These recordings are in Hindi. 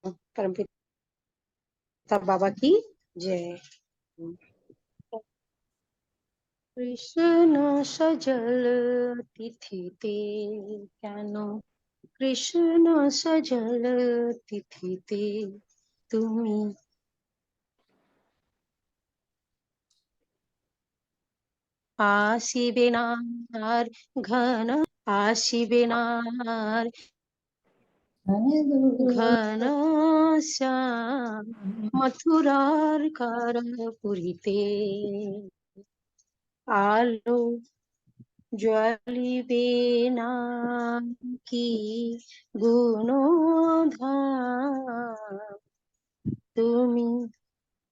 परमपिता बाबा की जय। কৃষ্ণ সজল তিথিতে কেন, কৃষ্ণ সজল তিথিতে তুমি আসিবে না আর ঘন, আসিবে না আর ঘন শ্যাম মথুরার কারাপুরীতে। আলো জ্বলিবে না কি গুণধাম, তুমি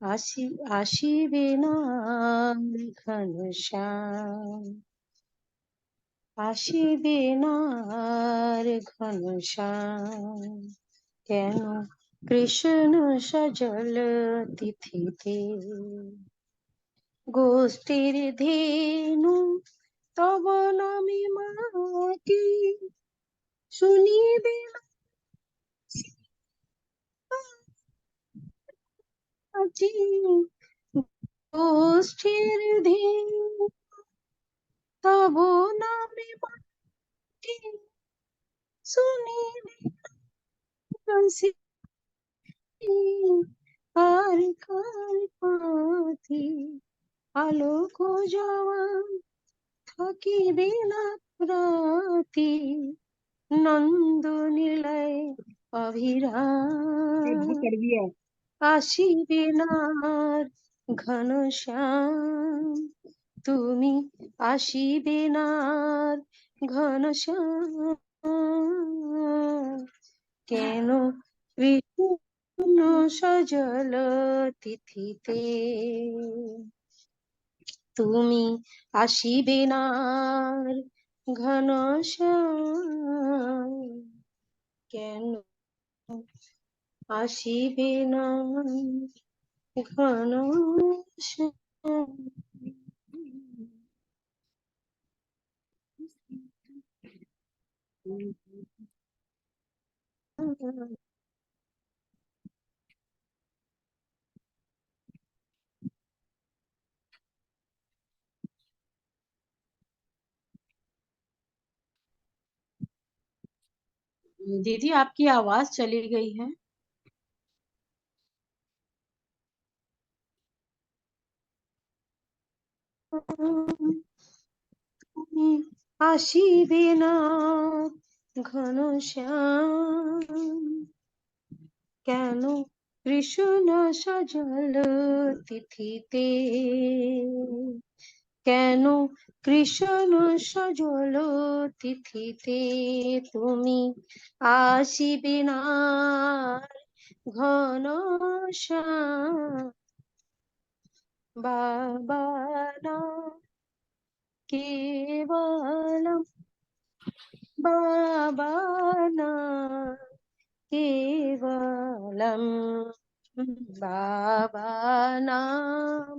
আসিবে না ঘনশ্যাম, আসিবে না ঘনশ্যাম। কেন, কৃষ্ণ সজল তিথিতে গোষ্ঠীর ধেনু তব নামে মাটি, শুনিবে মাটি গোষ্ঠীর ধেনু তব নামে মাটি, শুনিবে কাশি আর কার পাথি। আলোক জবান থাকিবে না রাতি, নন্দ নীলায় অভিরাম আসিবে না ঘনশ্যাম, তুমি আসিবে না ঘনশ্যাম। কেন, কৃষ্ণ সজল তিথিতে তুমি আসিবে না ঘনশ্যাম। কেন আসিবে না ঘনশ্যাম। दीदी आपकी आवाज चली गई है। আসিবে না ঘনশ্যাম, কেন, কৃষ্ণ সজল তিথিতে কেন, কৃষ্ণ সজল তিথিতে তুমি আসিবে না ঘনশ্যাম। বাবা না কেবলম, বাবা না কেবলম, বাবা নাম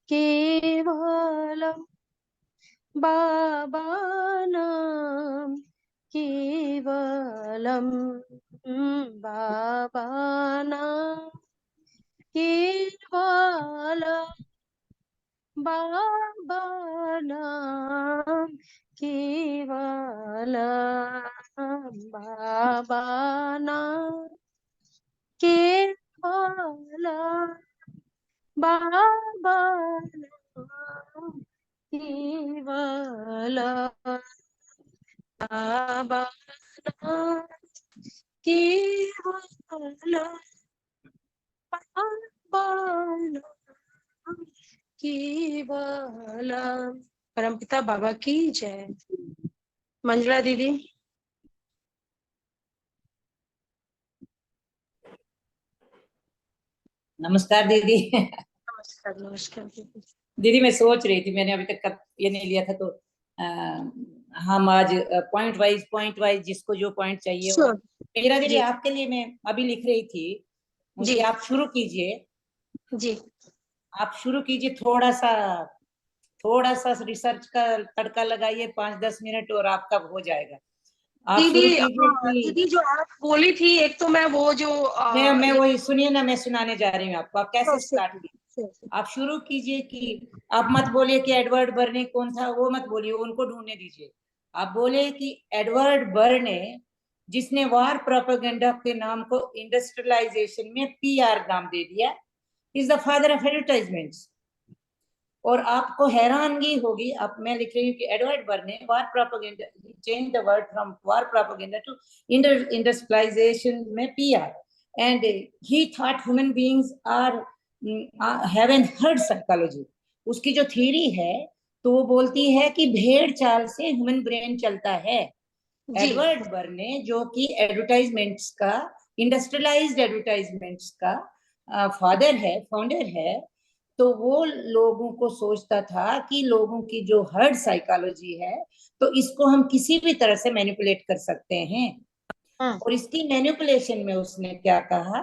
কেবলম, बाबा नाम केवलम, बाबा नाम केवलम, बाबा नाम केवलम, बाबा नाम केवलम, बाबा नाम केवलम, बाबा नाम केवलम, बाबा नाम केवलम। परमपिता बाबा की जय। मंजुला दीदी। नमस्कार दीदी। नमस्कार नमस्कार दीदी। दीदी मैं सोच रही थी, मैंने अभी तक ये नहीं लिया था, तो हम आज पॉइंट वाइज जिसको जो पॉइंट चाहिए वो मेरा दीदी आपके लिए मैं अभी लिख रही थी, मुझे आप शुरू कीजिए जी, आप शुरू कीजिए। थोड़ा सा रिसर्च का तड़का लगाइए, 5-10 मिनट और आपका हो जाएगा। आप दीदी, शुरू कीजिए हाँ कि दीदी, जो आप बोली थी, एक तो मैं वो जो मैं वही सुनिए ना, मैं सुनाने जा रही हूँ आपको, आप कैसे स्टार्ट कीजिए। sure. आप शुरू कीजिए कि आप मत बोले कि एडवर्ड बर्ने कौन था, वो मत बोलिए, उनको ढूंढने दीजिए। आप बोले कि एडवर्ड बर्ने, जिसने वार प्रोपेगेंडा के नाम को इंडस्ट्रियलाइजेशन में पीआर नाम दे दिया, is the father of advertisements. और आपको हैरानगी होगी, अब मैं लिख रही हूँ कि Edward Bernays war propaganda change the word from war propaganda to industrialization में PR, and he thought human beings are have an herd psychology. उसकी जो थ्योरी है तो वो बोलती है कि भेड़ चाल से ह्यूमन ब्रेन चलता है। एडवर्ड बर्ने जो कि एडवर्टाइजमेंट्स का, इंडस्ट्रियलाइज्ड एडवर्टाइजमेंट्स का फादर है, फाउंडर है, तो वो लोगों को सोचता था कि लोगों की जो हर्ड साइकोलॉजी है तो इसको हम किसी भी तरह से मैनिपुलेट कर सकते हैं। और इसकी मैनिपुलेशन में उसने क्या कहा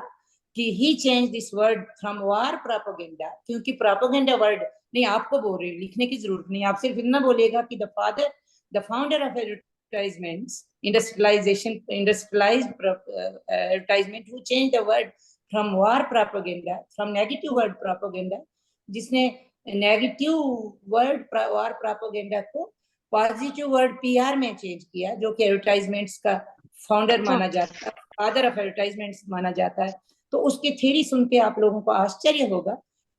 कि he change this word from war propaganda, क्योंकि प्रोपेगेंडा वर्ड नहीं, आपको बोल रही, लिखने की जरूरत नहीं, आप सिर्फ इतना बोलेगा कि the founder of advertisements, industrialised advertisement, who change the word from war propaganda, from negative word propaganda, जिसने नेगेटिव वर्ड वार प्रोपेगेंडा को पॉजिटिव वर्ड पीआर में चेंज किया, जो कि एडवर्टाइजमेंट्स का फाउंडर माना जाता है, फादर ऑफ एडवर्टाइजमेंट्स माना जाता है। तो उसकी थ्योरी सुन के आप लोगों को आश्चर्य होगा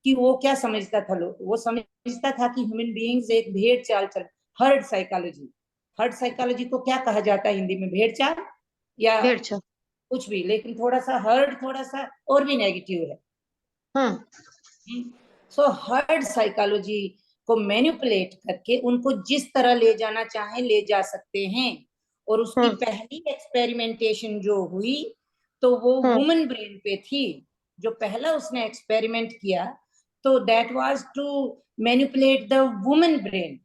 कि वो क्या समझता था। लोग वो समझता था कि ह्यूमन बीइंग्स एक भेड़ चाल चल, हर्ड साइकोलॉजी। हर्ड साइकोलॉजी को क्या कहा जाता है हिंदी में, भेड़ चाल या कुछ भी, लेकिन थोड़ा सा हर्ड, थोड़ा सा और भी नेगेटिव है। सो हर्ड साइकोलॉजी को मैनिपुलेट करके उनको जिस तरह ले जाना चाहे ले जा सकते हैं। और उसकी पहली एक्सपेरिमेंटेशन जो हुई तो वो वुमन ब्रेन पे थी। जो पहला उसने एक्सपेरिमेंट किया तो that was to manipulate the woman brain.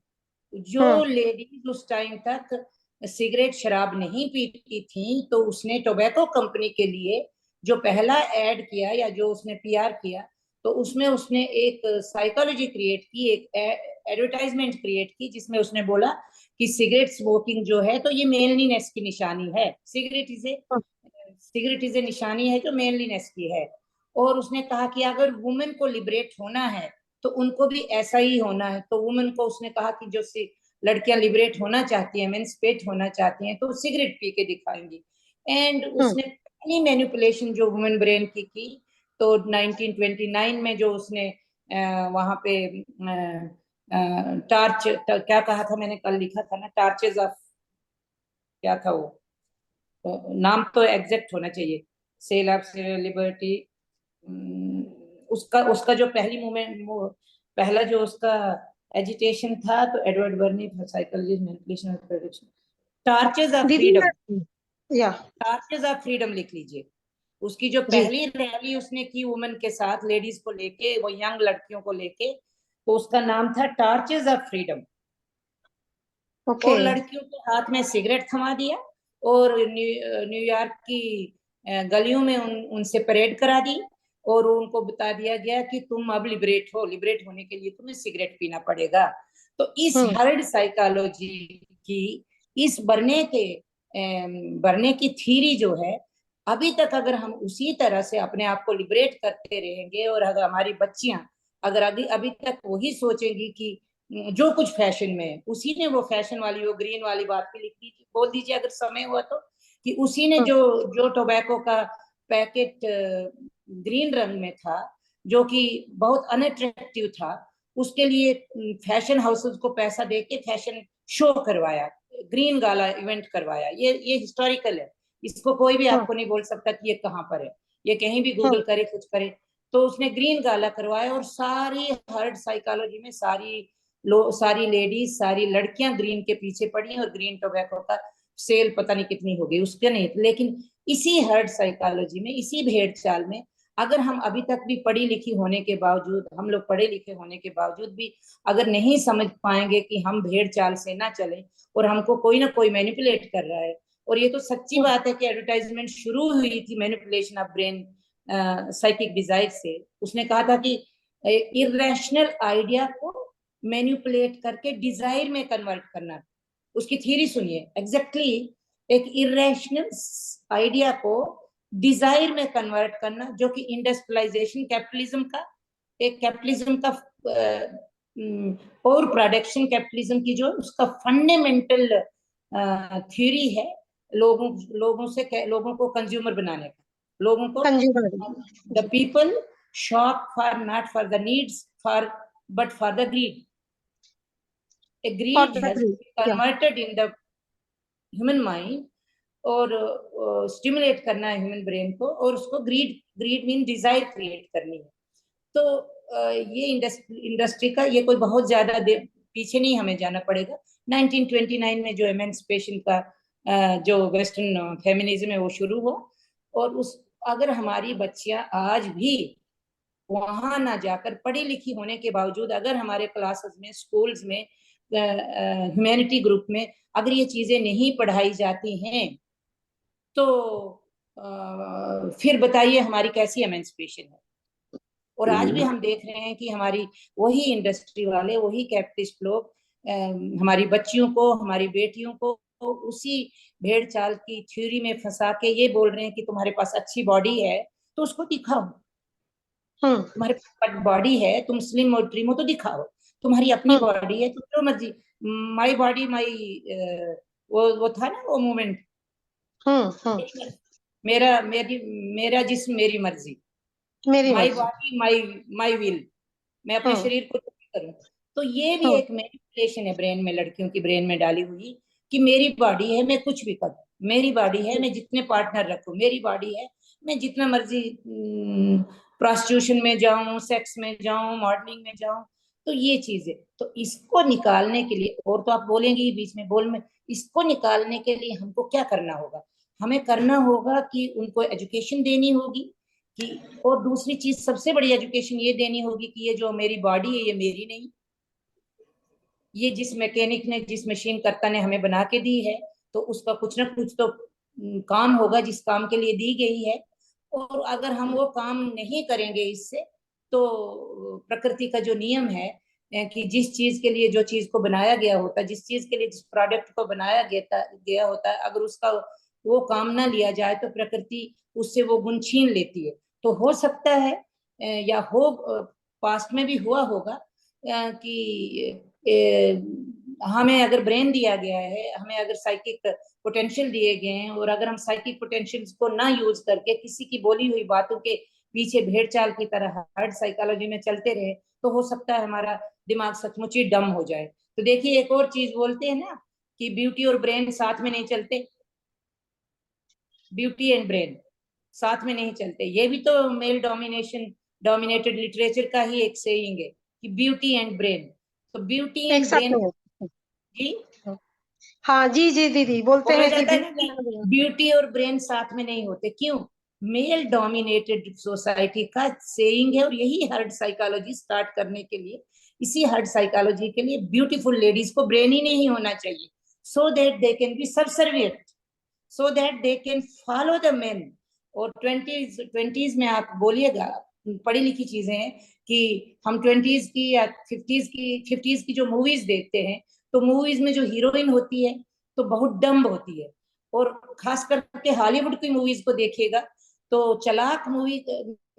जो लेडीज उस टाइम तक सिगरेट शराब नहीं पीती थी, तो उसने टोबैको कंपनी के लिए जो पहला ऐड किया या जो उसने पीआर किया, तो उसमें उसने एक साइकोलॉजी क्रिएट की, एक एडवर्टाइजमेंट क्रिएट की, जिसमें उसने बोला कि सिगरेट स्मोकिंग जो है तो ये मेनलीनेस की निशानी है। सिगरेट इज ए निशानी है जो मेनलीनेस की है। और उसने कहा कि अगर वुमेन को लिबरेट होना है तो उनको भी ऐसा ही होना है। तो वुमेन को उसने कहा कि जो लड़कियां लिबरेट होना चाहती हैं, मेंस्ट्रुएट होना चाहती हैं, तो सिगरेट पी के दिखाएंगी। एंड उसने पहली मैनिपुलेशन जो वुमेन ब्रेन की तो 1929 में जो उसने वहां पे क्या कहा था, मैंने कल लिखा था ना, टार्चेज ऑफ, क्या था वो, नाम तो एग्जैक्ट होना चाहिए, सेल ऑफ लिबर्टी। उसका उसका जो पहली मूवमेंट, पहला जो उसका एजिटेशन था, तो Edward Bernays psychology manipulation of prediction, torches of freedom, torches of freedom लिख लीजिए। उसकी जो पहली रैली उसने की वुमेन के साथ, लेडीज को लेके, वो यंग लड़कियों को लेके, तो उसका नाम था टार्चेज ऑफ फ्रीडम। और लड़कियों के हाथ में सिगरेट थमा दिया और न्यूयॉर्क की गलियों में उनसे परेड करा दी और उनको बता दिया गया कि तुम अब लिबरेट हो, लिबरेट होने के लिए तुम्हें सिगरेट पीना पड़ेगा। तो इस हर्ड साइकोलॉजी की, इस बरने की थ्योरी जो है, अभी तक अगर हम उसी तरह से अपने आप को लिबरेट करते रहेंगे और अगर हमारी बच्चियां अगर अभी तक वही सोचेंगी कि जो कुछ फैशन में है, उसी ने वो फैशन वाली, वो ग्रीन वाली बात भी लिख दी, बोल दीजिए अगर समय हुआ तो, कि उसी ने जो टोबैको का पैकेट ग्रीन रंग में था, जो कि बहुत अनअट्रैक्टिव था, उसके लिए फैशन हाउसेस को पैसा देके फैशन शो करवाया, ग्रीन गाला इवेंट करवाया। ये हिस्टोरिकल है, इसको कोई भी आपको नहीं बोल सकता कि ये कहाँ पर है, ये कहीं भी गूगल करे, कुछ करे। तो उसने ग्रीन गाला करवाया और सारी हर्ड साइकोलॉजी में सारी लेडीज, सारी लड़कियां ग्रीन के पीछे पड़ी और ग्रीन टोबैको का सेल पता नहीं कितनी हो गई उसके नहीं। लेकिन इसी हर्ड साइकोलॉजी में, इसी भेड़ चाल में, अगर हम अभी तक भी पढ़ी लिखी होने के बावजूद, हम लोग पढ़े लिखे होने के बावजूद भी अगर नहीं समझ पाएंगे कि हम भेड़ चाल से ना चलें और हमको कोई ना कोई मैनिपुलेट कर रहा है। और ये तो सच्ची बात है कि एडवर्टाइजमेंट शुरू हुई थी manipulation of brain psychic desire से। उसने कहा था कि इरेशनल आइडिया को मैनिपुलेट करके डिजायर में कन्वर्ट करना। उसकी थ्योरी सुनिए एग्जैक्टली एक इरेशनल आइडिया को डिजायर में कन्वर्ट करना, जो कि इंडस्ट्रियलाइजेशन कैपिटलिज्म का, एक कैपिटलिज्म का और प्रोडक्शन कैपिटलिज्म की जो उसका फंडामेंटल थ्योरी है, लोगों को कंज्यूमर बनाने का, लोगों को the people shop for not for the needs for but for the greed. A greed has been converted in the human mind, और स्टिमुलेट करना है ह्यूमन ब्रेन को, और उसको ग्रीड मीन डिजायर क्रिएट करनी है. तो ये इंडस्ट्री का ये कोई बहुत ज्यादा पीछे नहीं हमें जाना पड़ेगा. 1929 में जो एमेंसिपेशन का जो वेस्टर्न फेमिनिज्म है वो शुरू हुआ, और उस अगर हमारी बच्चियां आज भी वहां ना जाकर, पढ़ी लिखी होने के बावजूद, अगर हमारे क्लासेस में, स्कूल्स में, ह्यूमैनिटी ग्रुप में अगर ये चीजें नहीं पढ़ाई जाती हैं, तो फिर बताइए हमारी कैसी एमेंसिपेशन है. और आज भी हम देख रहे हैं कि हमारी वही इंडस्ट्री वाले, वही कैपिटलिस्ट लोग हमारी बच्चियों को, हमारी बेटियों को उसी भेड़ चाल की थ्योरी में फंसा के ये बोल रहे हैं कि तुम्हारे पास अच्छी बॉडी है तो उसको दिखाओ, तुम्हारे पास बॉडी है, तुम स्लिम और ट्रिम हो तो दिखाओ, तुम्हारी अपनी बॉडी है तो जो मर्जी, माई बॉडी माई, वो था ना वो मूवमेंट, मेरा जिस्म मेरी मर्जी, माई बॉडी माई विल, मैं अपने शरीर को करूं. तो ये भी एक मैनिपुलेशन है ब्रेन में, लड़कियों की ब्रेन में डाली हुई, कि मेरी बॉडी है मैं कुछ भी करूं, मेरी बॉडी है मैं जितने पार्टनर रखूं, मेरी बॉडी है मैं जितना मर्जी प्रोस्टिट्यूशन में जाऊं, सेक्स में जाऊं, मॉडलिंग में जाऊं. तो ये चीज है. तो इसको निकालने के लिए, और तो आप बोलेंगे बीच में बोल में, इसको निकालने के लिए हमको क्या करना होगा? हमें करना होगा कि उनको एजुकेशन देनी होगी कि, और दूसरी चीज सबसे बड़ी एजुकेशन ये देनी होगी कि ये जो मेरी बॉडी है ये मेरी नहीं, ये जिस मैकेनिक ने, जिस मशीन कर्ता ने हमें बना के दी है, तो उसका कुछ ना कुछ तो काम होगा जिस काम के लिए दी गई है. और अगर हम वो काम नहीं करेंगे इससे, तो प्रकृति का जो नियम है कि जिस चीज के लिए जो चीज को बनाया गया होता है, जिस चीज के लिए जिस प्रोडक्ट को बनाया गया होता है, अगर उसका वो काम ना लिया जाए तो प्रकृति उससे वो गुण छीन लेती है. तो हो सकता है या हो पास्ट में भी हुआ होगा कि हमें अगर ब्रेन दिया गया है, हमें अगर साइकिक पोटेंशियल दिए गए हैं, और अगर हम साइकिक पोटेंशियल्स को ना यूज करके किसी की बोली हुई बातों के पीछे भेड़ चाल की तरह हार्ड साइकोलॉजी में चलते रहे, तो हो सकता है हमारा दिमाग सचमुच ही डम हो जाए. तो देखिए एक और चीज बोलते हैं ना कि ब्यूटी और ब्रेन साथ में नहीं चलते, ब्यूटी एंड ब्रेन साथ में नहीं चलते. ये भी तो मेल डोमिनेटेड लिटरेचर का ही एक सेइंग है कि ब्यूटी एंड ब्रेन. तो ब्यूटी एंड ब्रेन, जी हाँ जी दीदी बोलते हैं कि ब्यूटी और ब्रेन साथ में नहीं होते. क्यों? मेल डोमिनेटेड सोसाइटी का सेइंग है, और यही हर्ड साइकोलॉजी स्टार्ट करने के लिए, इसी हर्ड साइकोलॉजी के लिए ब्यूटीफुल लेडीज को ब्रेन ही नहीं होना चाहिए, so that they can be subservient, so that they can follow the main. और 20s में आप बोलिएगा, पढ़ी लिखी चीजें हैं कि हम 20s की या 50s की जो मूवीज देखते हैं, तो मूवीज में जो हीरोइन होती है तो बहुत डम्ब होती है, और खास करके हॉलीवुड की मूवीज को देखिएगा तो चलाक मूवी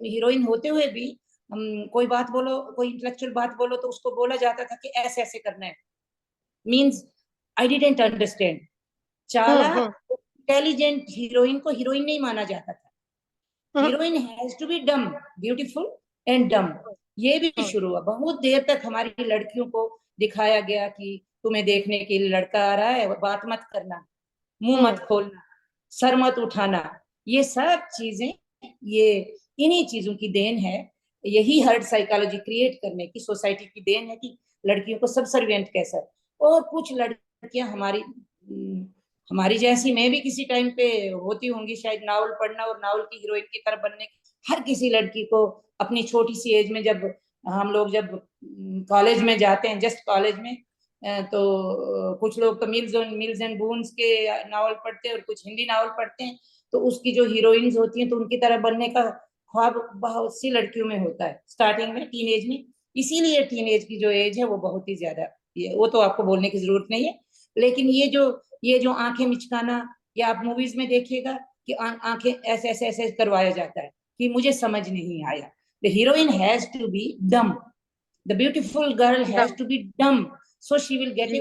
हीरोइन होते हुए भी कोई बात बोलो, कोई इंटेलेक्चुअल बात बोलो तो उसको बोला जाता था कि ऐसे ऐसे करना है, मीन्स आई डिडंट अंडरस्टैंड. चालाक इंटेलिजेंट हीरोइन को हीरोइन नहीं माना जाता था. Heroine has to be dumb, beautiful and dumb. ये भी शुरू हुआ. बहुत देर तक हमारी लड़कियों को दिखाया गया कि तुम्हें देखने के लिए लड़का आ रहा है, बात मत करना, मुंह मत खोलना, सर मत उठाना. ये सब चीजें, ये इन्हीं चीजों की देन है. यही हर्ड साइकोलॉजी क्रिएट करने की सोसाइटी की देन है कि लड़कियों को सबसर्विएंट कैसा. और कुछ लड़कियां हमारी जैसी, मैं भी किसी टाइम पे होती होंगी शायद, नावल पढ़ना और नावल की हीरोइन की तरह बनने. हर किसी लड़की को अपनी छोटी सी एज में, जब हम लोग जब कॉलेज में जाते हैं, जस्ट कॉलेज में, तो कुछ लोग तो मिल्स एंड बून्स के नावल पढ़ते हैं और कुछ हिंदी नावल पढ़ते हैं, तो उसकी जो हीरोइंस होती हैं तो उनकी तरह बनने का ख्वाब बहुत सी लड़कियों में होता है स्टार्टिंग में, टीनेज में. इसीलिए टीनेज की जो एज है वो बहुत ही ज्यादा, वो तो आपको बोलने की जरूरत नहीं है. लेकिन ये जो आंखें मिचकाना, या आप मूवीज में देखिएगा कि आंखें ऐसे ऐसे ऐसे करवाया जाता है कि मुझे समझ नहीं आया। The heroine has to be dumb, the beautiful girl has to be dumb, so she will get a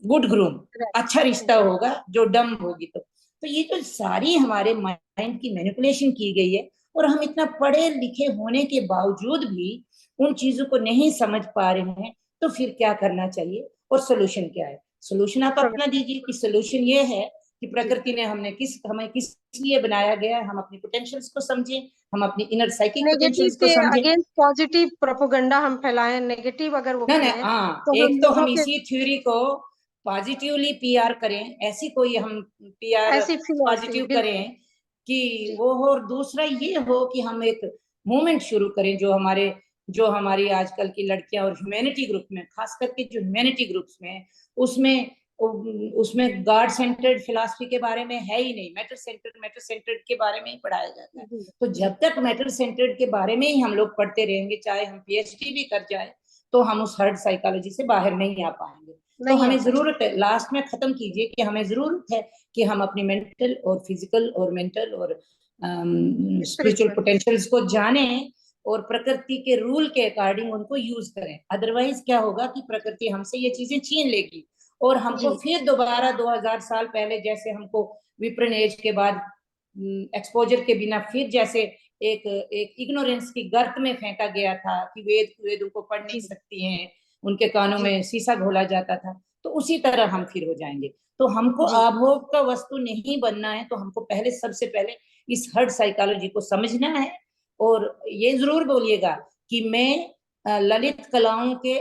good groom, अच्छा रिश्ता होगा जो डम होगी। तो ये जो सारी हमारे माइंड की मैनिपुलेशन की गई है, और हम इतना पढ़े लिखे होने के बावजूद भी उन चीजों को नहीं समझ पा रहे हैं, तो फिर क्या करना चाहिए और सोल्यूशन क्या है? सोल्यूशन आप अपना दीजिए कि सोल्यूशन ये है कि प्रकृति ने हमें किस लिए बनाया गया है, हम अपनी पोटेंशियल्स को समझें, हम अपनी इनर साइकिक पोटेंशियल्स को समझें। अगेंस्ट पॉजिटिव प्रोपेगेंडा हम फैलाएं, नेगेटिव अगर वो फैलाएं तो एक तो हम इसी थ्योरी को पॉजिटिवली पीआर करें, ऐसी कोई हम पीआर पॉजिटिव करें कि वो हो, और दूसरा ये हो कि हम एक मूवमेंट शुरू करें जो हमारी आजकल की लड़कियां और ह्यूमैनिटी ग्रुप में, खास करके जो ह्यूमैनिटी ग्रुप्स में, उसमें गॉड सेंटर्ड फिलॉसफी के बारे में है ही नहीं, मैटर सेंटर्ड के बारे में ही पढ़ाया जाता है। तो जब तक मैटर सेंटर्ड के बारे में ही हम लोग पढ़ते रहेंगे, चाहे हम पीएचडी भी कर जाए, तो हम उस हर्ड साइकोलॉजी से बाहर नहीं आ पाएंगे। तो हमें जरूरत है, लास्ट में खत्म कीजिए कि हमें जरूरत है कि हम अपनी मेंटल और फिजिकल और मेंटल और स्पिरिचुअल पोटेंशियल्स को जाने और प्रकृति के रूल के अकॉर्डिंग उनको यूज करें। अदरवाइज क्या होगा कि प्रकृति हमसे ये चीजें छीन लेगी और हमको फिर दोबारा 2000 साल पहले जैसे हमको विप्रण एज के बाद एक्सपोजर के बिना फिर जैसे एक इग्नोरेंस की गर्त में फेंका गया था कि वेदों को पढ़ नहीं सकती हैं, उनके कानों में शीशा घोला जाता था, तो उसी तरह हम फिर हो जाएंगे। तो हमको आभोग का वस्तु नहीं बनना है, तो हमको सबसे पहले इस हर्ड साइकोलॉजी को समझना है। और ये जरूर बोलिएगा कि मैं ललित कलाओं के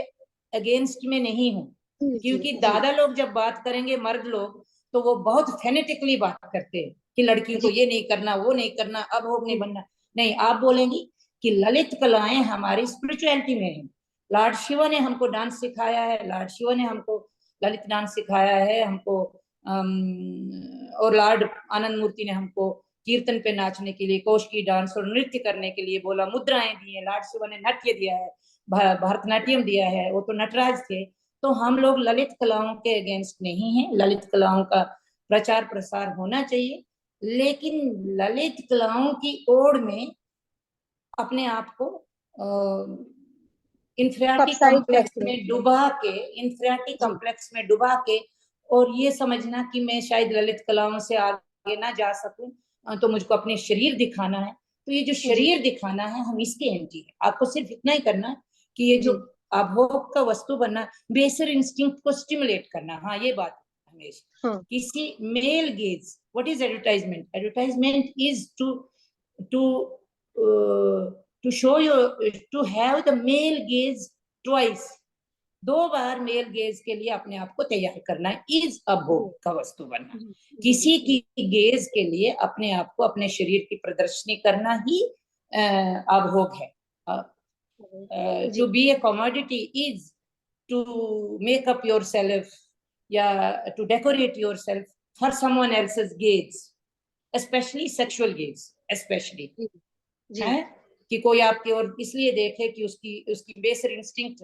अगेंस्ट में नहीं हूँ, क्योंकि दादा लोग जब बात करेंगे, मर्द लोग, तो वो बहुत फेनेटिकली बात करते हैं कि लड़कियों को ये नहीं करना, वो नहीं करना, अभोग नहीं बनना। नहीं, आप बोलेंगी कि ललित कलाएं हमारी स्पिरिचुअलिटी में है। लॉर्ड शिवा ने हमको डांस सिखाया है, लॉर्ड शिवा ने हमको ललित डांस सिखाया है हमको, और लॉर्ड आनंद मूर्ति ने हमको कीर्तन पे नाचने के लिए, कौशिकी डांस और नृत्य करने के लिए बोला, मुद्राएं दी है। लॉर्ड शिवा ने नाट्य दिया है, भरतनाट्यम दिया है, वो तो नटराज थे। तो हम लोग ललित कलाओं के अगेंस्ट नहीं हैं, ललित कलाओं का प्रचार प्रसार होना चाहिए, लेकिन ललित कलाओं की ओर में अपने आप को इंफीरियरिटी कॉम्प्लेक्स में डुबा के और ये समझना कि मैं शायद ललित कलाओं से आगे ना जा सकूं, तो मुझको अपने शरीर दिखाना है। तो ये जो शरीर दिखाना है, हम इसके एंटी है। आपको सिर्फ इतना ही करना कि ये जो अभोग का वस्तु बनना, बेसर इंस्टिंक्ट को स्टिमुलेट करना। हाँ, ये बात हमेशा किसी male gaze, what is advertisement? Advertisement is to show you, to have the male gaze twice, 2 bar male gaze के लिए अपने आप को तैयार करना है, इज अभोग का वस्तु बनना। किसी की गेज के लिए अपने आप को, अपने शरीर की प्रदर्शनी करना ही अभोग है। To be a commodity is to make up yourself या to decorate yourself for someone else's gaze, especially sexual gaze, especially है कि कोई आपकी ओर इसलिए देखे कि उसकी बेसर इंस्टिंक्ट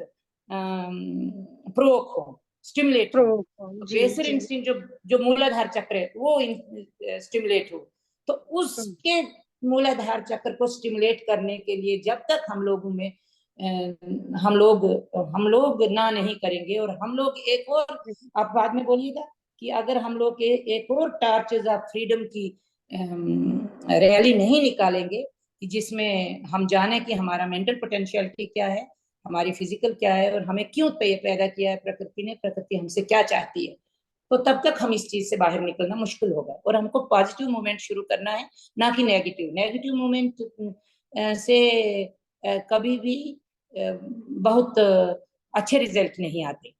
प्रोवोक हो, स्टिमुलेट हो। बेसर इंस्टिंक्ट जो मूलाधार चक्र है वो स्टिमुलेट हो, तो उसके मूलाधार चक्र को स्टिमुलेट करने के लिए जब तक हम लोग ना नहीं करेंगे, और हम लोग एक और, आप बाद में बोलिएगा कि अगर हम लोग एक और टार्चेस ऑफ फ्रीडम की रैली नहीं निकालेंगे कि जिसमें हम जाने कि हमारा मेंटल पोटेंशियलिटी क्या है, हमारी फिजिकल क्या है, और हमें क्यों पैदा किया है प्रकृति ने, प्रकृति हमसे क्या चाहती है, तो तब तक हम इस चीज से बाहर निकलना मुश्किल होगा। और हमको पॉजिटिव मूवमेंट शुरू करना है, ना कि नेगेटिव मूवमेंट से कभी भी बहुत अच्छे रिजल्ट नहीं आते।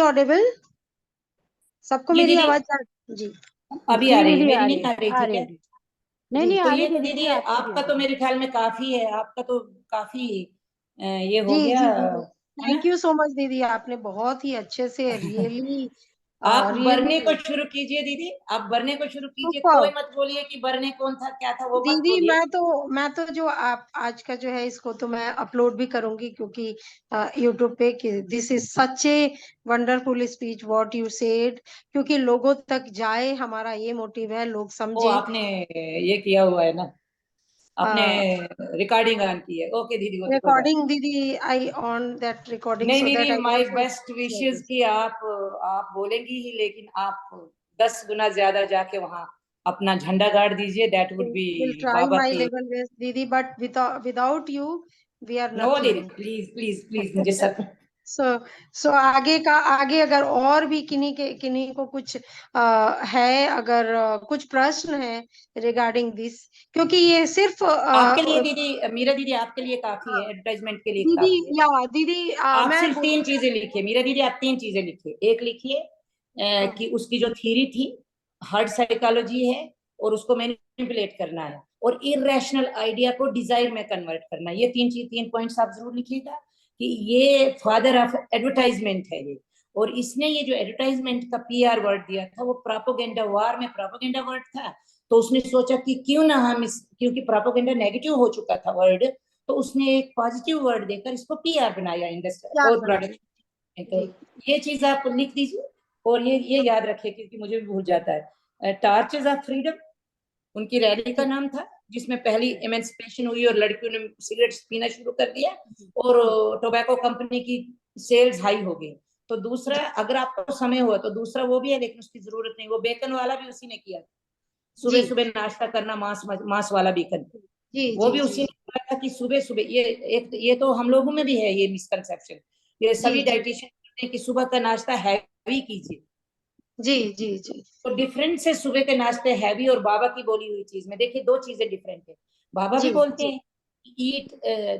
ऑडिबल सबको मेरी आवाज जी अभी आ रही है? मेरी नहीं आ रही थी क्या? नहीं तो ये दीदी आपका तो मेरे ख्याल में काफी है, आपका तो काफी ये हो गया। थैंक यू सो मच दीदी, आपने बहुत ही अच्छे से रियली आप बरने को रियली शुरू कीजिए दीदी, आप बरने को शुरू कीजिए, सुपर। कोई मत बोलिए कि बरने कौन था क्या था, वो मत दीदी बोलिए। मैं तो जो आप आज का जो है इसको तो मैं अपलोड भी करूंगी, क्योंकि यूट्यूब पे कि this is such a wonderful speech what you said, क्योंकि लोगों तक जाए, हमारा ये मोटिव है, लोग वो समझे। आपने ये किया हुआ है ना, आपने रिकॉर्डिंग ऑन की है, ओके दीदी, वो तो कोई बात रिकॉर्डिंग दीदी, आई ऑन दैट रिकॉर्डिंग नहीं। सो दीदी that I my also best share wishes this. कि आप बोलेंगी ही, लेकिन आप 10 गुना ज्यादा जाके वहां अपना झंडा गाड़ दीजिए, that would be will try बाबा माय की। लेवल बेस्ट दीदी, but without you we are no दीदी, नथिंग। प्लीज प्लीज प्लीज, मुझे सब सो सो आगे अगर और भी किन्हीं को कुछ है, अगर कुछ प्रश्न है रिगार्डिंग दिस, क्योंकि ये सिर्फ आपके लिए दीदी, मीरा दीदी आपके लिए काफी है, एडवर्टाइजमेंट के लिए दीदी काफी है। या दीदी आप मैं सिर्फ 3 चीजें लिखिए मीरा दीदी, आप 3 चीजें लिखिए। एक लिखिए कि उसकी जो थ्योरी थी हार्ड साइकोलॉजी है, और उसको मैनिपुलेट करना है, और इरेशनल आइडिया को डिजायर में कन्वर्ट करना है। ये 3 पॉइंट्स आप जरूर लिखिएगा कि ये फादर ऑफ एडवर्टाइजमेंट है ये। और इसने ये जो एडवर्टाइजमेंट का पीआर वर्ड दिया था, वो प्रोपेगेंडा वार में प्रोपेगेंडा वर्ड था। तो उसने सोचा कि क्यों ना हम इस, क्योंकि प्रोपेगेंडा नेगेटिव हो चुका था वर्ड, तो उसने एक पॉजिटिव वर्ड देकर इसको पीआर बनाया इंडस्ट्री याद और बनाए। प्रोडक्ट। तो जी ये चीज आप लिख दीजिए, और ये याद रखिए क्योंकि मुझे भी भूल जाता है। टार्चेस ऑफ फ्रीडम उनकी रैली का जी नाम था, जिसमें पहली एमेंसिपेशन हुई और लड़कियों ने सिगरेट पीना शुरू कर दिया, जी और जी टोबैको कंपनी की सेल्स हाई हो गई। तो दूसरा, जी अगर आपको समय हुआ तो दूसरा वो भी है, लेकिन उसकी जरूरत नहीं, वो बेकन वाला भी उसी ने किया। जी सुबह सुबह नाश्ता करना, मांस वाला बेकन, जी वो जी भी जी उसी ने बोला था कि सुबह सुबह ये तो हम लोगों में भी है ये मिसकंसेप्शन। ये जी सभी जी डाइटिशियन कहते हैं कि सुबह का नाश्ता हैवी कीजिए। जी जी जी तो डिफरेंस है सुबह के नाश्ते हैवी और बाबा की बोली हुई चीज में। देखिए 2 चीजें डिफरेंट है। बाबा जी भी बोलते जी हैं eat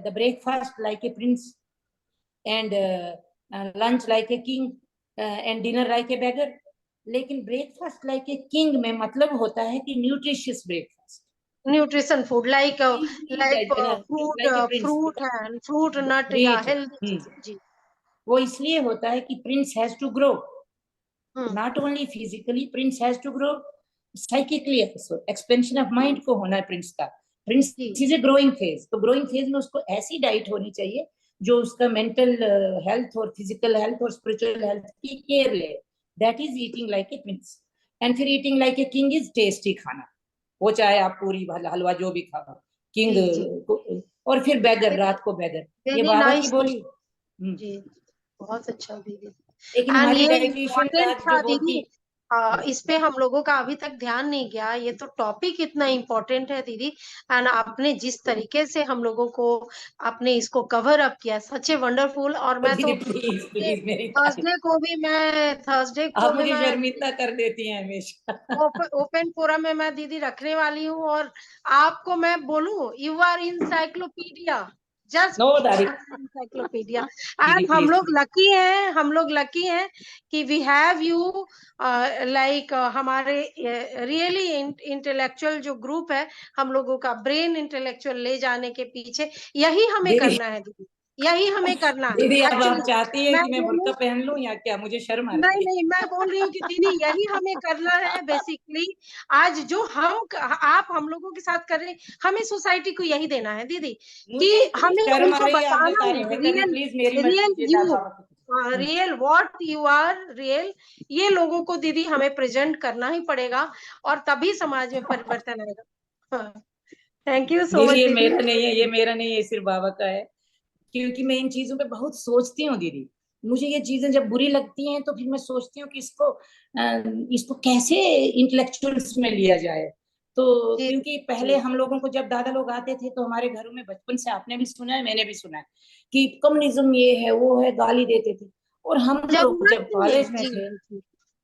the breakfast like a prince, and lunch like a king, and dinner like a beggar. लेकिन ब्रेकफास्ट लाइक ए किंग में मतलब होता है कि nutritious breakfast, nutrition food like like fruit like a prince, fruit nut या ग्रेट। हेल्दी चीजें। जी वो इसलिए होता है कि prince has to grow, hmm not only physically, prince has to grow psychically also. Expansion of mind को होना है प्रिंस का। प्रिंस जी इज ए ग्रोइंग फेज, तो ग्रोइंग फेज में उसको ऐसी डाइट होनी चाहिए जो उसका मेंटल हेल्थ और फिजिकल हेल्थ और स्पिरिचुअल हेल्थ की केयर ले। That is eating like a prince. And फिर eating like a king is tasty खाना, वो चाहे आप पूरी हलवा जो भी खाओ, जी जी किंग। और फिर बेगर, रात को बेगर, ये वेरी बाबा की नाइस बोली। जी बहुत अच्छा दीदी। लेकिन एंड हमारी ये डाइटिशियन इम्पोर्टेंट आज जो था बोलती। दीदी, इस पे हम लोगों का अभी तक ध्यान नहीं गया, ये तो टॉपिक इतना इम्पोर्टेंट है दीदी। एंड आपने जिस तरीके से हम लोगों को आपने इसको कवर अप किया, सच ए वंडरफुल। और मैं दीदी तो प्लीज प्लीज मेरी तारीफ, थर्सडे को आप भी मुझे मैं शर्मिंदा कर देती हैं हमेशा। ओपन फोरम में मैं दीदी रखने वाली हूँ। और आपको मैं बोलूं, you are encyclopedia, no just दादी, इंसाइक्लोपीडिया। दीदी एंड प्लीज। हम लोग लकी हैं कि वी हैव यू, लाइक हमारे रियली इंटेलेक्चुअल जो ग्रुप है, हम लोगों का ब्रेन इंटेलेक्चुअल ले जाने के पीछे यही हमें दीदी, करना है दीदी, यही हमें करना दीदी है अब आप एक्चुअली। चाहती है मैं कि मैं बुर्का बोलूं, पहन लूं या क्या? मुझे शर्म आ नहीं रही है। नहीं, मैं बोल रही हूँ कि दीदी यही हमें करना है बेसिकली। आज जो आप हम लोगों के साथ कर रहे हैं, हमें सोसाइटी को यही देना है दीदी, कि मुझे हमें शर्म आ उनको रही है, आपने बताना है तारीफें करनी, रियल, प्लीज मेरी मत रियल कीजिए यू, बाबा की। Real what you are real, ये लोगों को दीदी हमें प्रेजेंट करना ही पड़ेगा, और तभी समाज में परिवर्तन आएगा। थैंक यू सो दीदी मच ये दीदी। मेरा नहीं है, ये मेरा नहीं है, ये सिर्फ बाबा का है। क्योंकि मैं इन चीजों पे बहुत सोचती हूँ दीदी। मुझे ये चीजें जब बुरी लगती हैं तो फिर मैं सोचती हूँ कि इसको कैसे इंटेलेक्चुअल्स में लिया जाए। तो जी क्योंकि जी पहले हम लोगों को जब दादा लोग आते थे तो हमारे घरों में बचपन से, आपने भी सुना है मैंने भी सुना है कि कम्युनिज्म ये है वो है, गाली देते थे। और हम लोग जरूरत जब नहीं है। कॉलेज में जी थे जी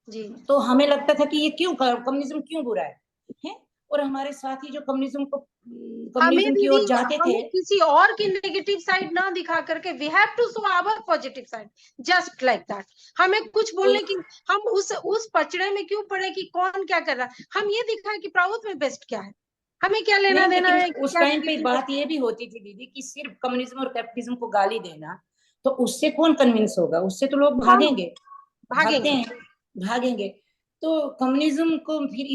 जी तो हमें लगता था कि ये क्यों कम्युनिज्म क्यों बुरा है। और हमारे साथी जो हमें कम्युनिज्म की दीदी, ओर जाते थे। हमें किसी और की नेगेटिव साइड ना दिखा करके we have to show our positive side, just like that. हमें कुछ तो बोलने की, हम उस पचड़े में क्यों पड़े कि कौन क्या कर रहा है, हम ये दिखाएं कि प्राउथ में बेस्ट क्या है, हमें क्या लेना नहीं, देना लेकिन है कि उस क्या टाइम पे नेगेटिव। बात ये भी होती थी दीदी कि सिर्फ कम्युनिज्म और कैपिटलिज्म को गाली देना, तो उससे कौन कन्विंस होगा? उससे तो लोग कौन भागेंगे, भागते भागेंगे। हैं। भागेंगे। तो कम्युनिज्म को फिर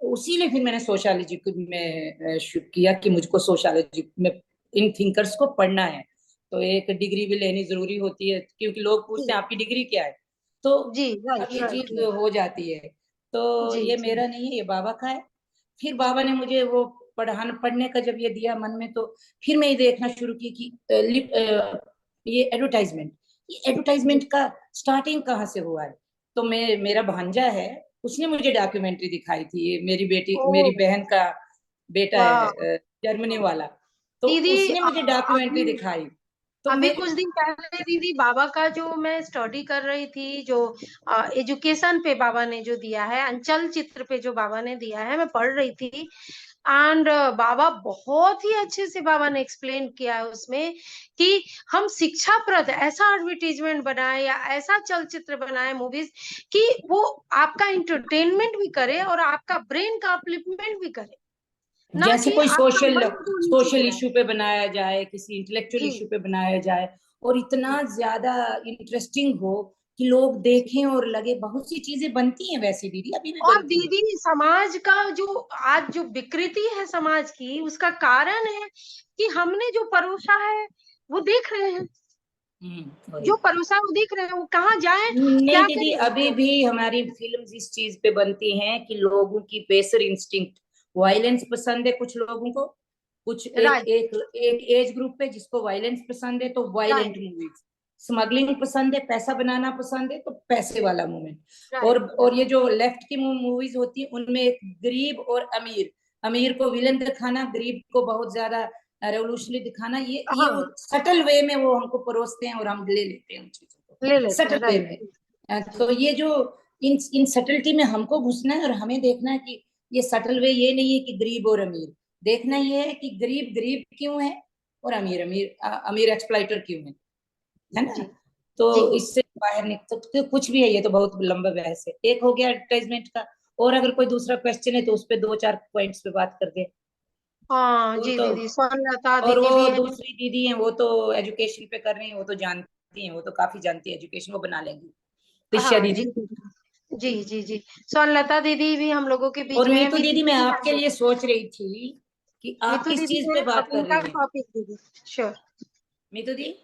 उसीलिए फिर मैंने सोशियोलॉजी में किया कि मुझको सोशियोलॉजी में इन थिंकर्स को पढ़ना है। तो एक डिग्री भी लेनी जरूरी होती है, क्योंकि लोग पूछते हैं आपकी डिग्री क्या है, तो जी, अब राइट ये राइट चीज हो जाती है। तो जी ये जी मेरा नहीं है, ये बाबा का है। फिर बाबा ने मुझे वो पढ़ने का जब ये दिया मन में, तो फिर मैं ये देखना शुरू की कि ये एडवर्टाइजमेंट का स्टार्टिंग कहाँ से हुआ है। तो मेरा भांजा है, उसने मुझे डॉक्यूमेंट्री दिखाई थी। ये मेरी ओ बहन का बेटा वाह है, जर्मनी वाला। तो दीदी उसने मुझे डॉक्यूमेंट्री अभी दिखाई। तो अभी मैं कुछ दिन पहले दीदी बाबा का जो मैं स्टडी कर रही थी, जो एजुकेशन पे बाबा ने जो दिया है, अंचल चित्र पे जो बाबा ने दिया है, मैं पढ़ रही थी। एंड बाबा बहुत ही अच्छे से बाबा ने एक्सप्लेन किया है उसमें कि हम शिक्षाप्रद ऐसा एडवर्टीजमेंट बनाए या ऐसा चलचित्र बनाए, मूवीज, कि वो आपका इंटरटेनमेंट भी करे और आपका ब्रेन का अपलिफ्टमेंट भी करे, ना जैसे कि कोई आपका सोशल मन को नीचे सोशल गिराए। इशू पे बनाया जाए, किसी इंटेलेक्चुअल जी इशू पे बनाया जाए, और जी इतना ज्यादा इंटरेस्टिंग हो कि लोग देखें और लगे। बहुत सी चीजें बनती हैं वैसी दीदी, अभी भी और बनती है। दीदी समाज का जो आज जो विकृति है समाज की, उसका कारण है कि हमने जो परोसा है वो देख रहे हैं, वही। जो परोसा है वो देख रहे हैं, वो कहाँ जाए नहीं क्या दीदी, करे अभी उसको। भी हमारी फिल्म्स इस चीज पे बनती हैं कि लोगों की बेसर इंस्टिंक्ट, वायलेंस पसंद है कुछ लोगों को, कुछ एक राइट एक एक एज ग्रुप पे जिसको वायलेंस पसंद है तो वायलेंट राइट मूवीज, स्मगलिंग पसंद है, पैसा बनाना पसंद है तो पैसे वाला मूवमेंट। राइट और ये जो लेफ्ट की मूवीज होती है उनमें एक गरीब और अमीर, अमीर को विलन दिखाना, गरीब को बहुत ज्यादा रेवोल्यूशनरी दिखाना, ये वो हाँ सटल वे में वो हमको परोसते हैं और हम ले लेते हैं उन चीजों को ले लेते सटल हैं, वे राइट में। तो ये जो इन सटलिटी में हमको घुसना है और हमें देखना है कि ये सटल वे ये नहीं है कि गरीब और अमीर, देखना ये है कि गरीब गरीब क्यों है और अमीर अमीर अमीर एक्सप्लाइटर क्यों है ना। जी तो जी इससे बाहर निकल तो कुछ भी है, ये तो बहुत लंबा बहस है। एक हो गया एडवर्टाइजमेंट का, और अगर कोई दूसरा क्वेश्चन है तो उस पर दो चार पॉइंट्स पे बात कर दे। हाँ वो जी तो, दीदी, स्वर्णलता और दीदी भी वो है। दूसरी दीदी हैं, वो तो एजुकेशन पे कर रही हैं, वो तो जानती हैं, वो तो काफी जानती है एजुकेशन, वो बना लेंगी, प्रिशा हाँ जी दीदी। जी जी जी स्वर्णलता दीदी भी हम लोगों के बीच और में है, मीतू मीतू दीदी, मैं दीदी आपके लिए सोच रही थी कि आप मीतू किस दीदी चीज है, पे बात अब कर उनका रही हैं। टॉपिक दीदी। श्योर। मीतू दी,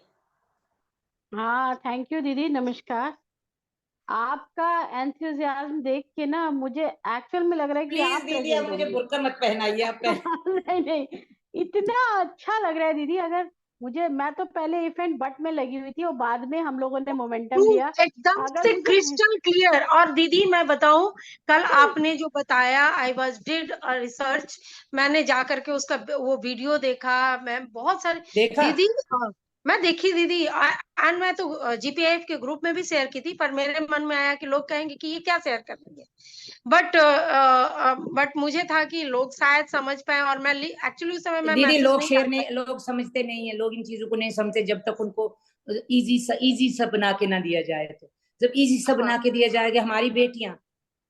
हाँ, थैंक यू दीदी, नमस्कार। आपका एंथुजियाज्म देख के ना मुझे एक्चुअल में लग रहा है कि प्लीज आप दीदी अब प्रेजेंट मुझे होंगी। बुर्का मत पहनाइए आप नहीं नहीं, इतना अच्छा लग रहा है दीदी। अगर मैं तो पहले इफ बट में लगी हुई थी और बाद में हम लोगों ने मोमेंटम लिया। एकदम अगर से मुझे क्रिस्टल क्लियर। और दीदी मैं बताऊं, कल आपने जो बताया, आई वाज डिड रिसर्च, मैंने जा करके उसका वो वीडियो देखा, मैं बहुत सारे देखा। दीदी मैं देखी दीदी। एंड मैं तो जीपीआईएफ के ग्रुप में भी शेयर की थी, पर मेरे मन में आया कि लोग कहेंगे कि ये क्या शेयर कर रही है, बट मुझे था कि लोग शायद समझ पाए, और मैं एक्चुअली उस समय मैं दीदी मैसेज लोग नहीं शेयर डाल नहीं, पाई। लोग समझते नहीं है, लोग इन चीजों को नहीं समझते जब तक उनको इजी सा बना के ना दिया जाए। तो जब इजी सा हाँ बना के दिया जाएगा, हमारी बेटियां,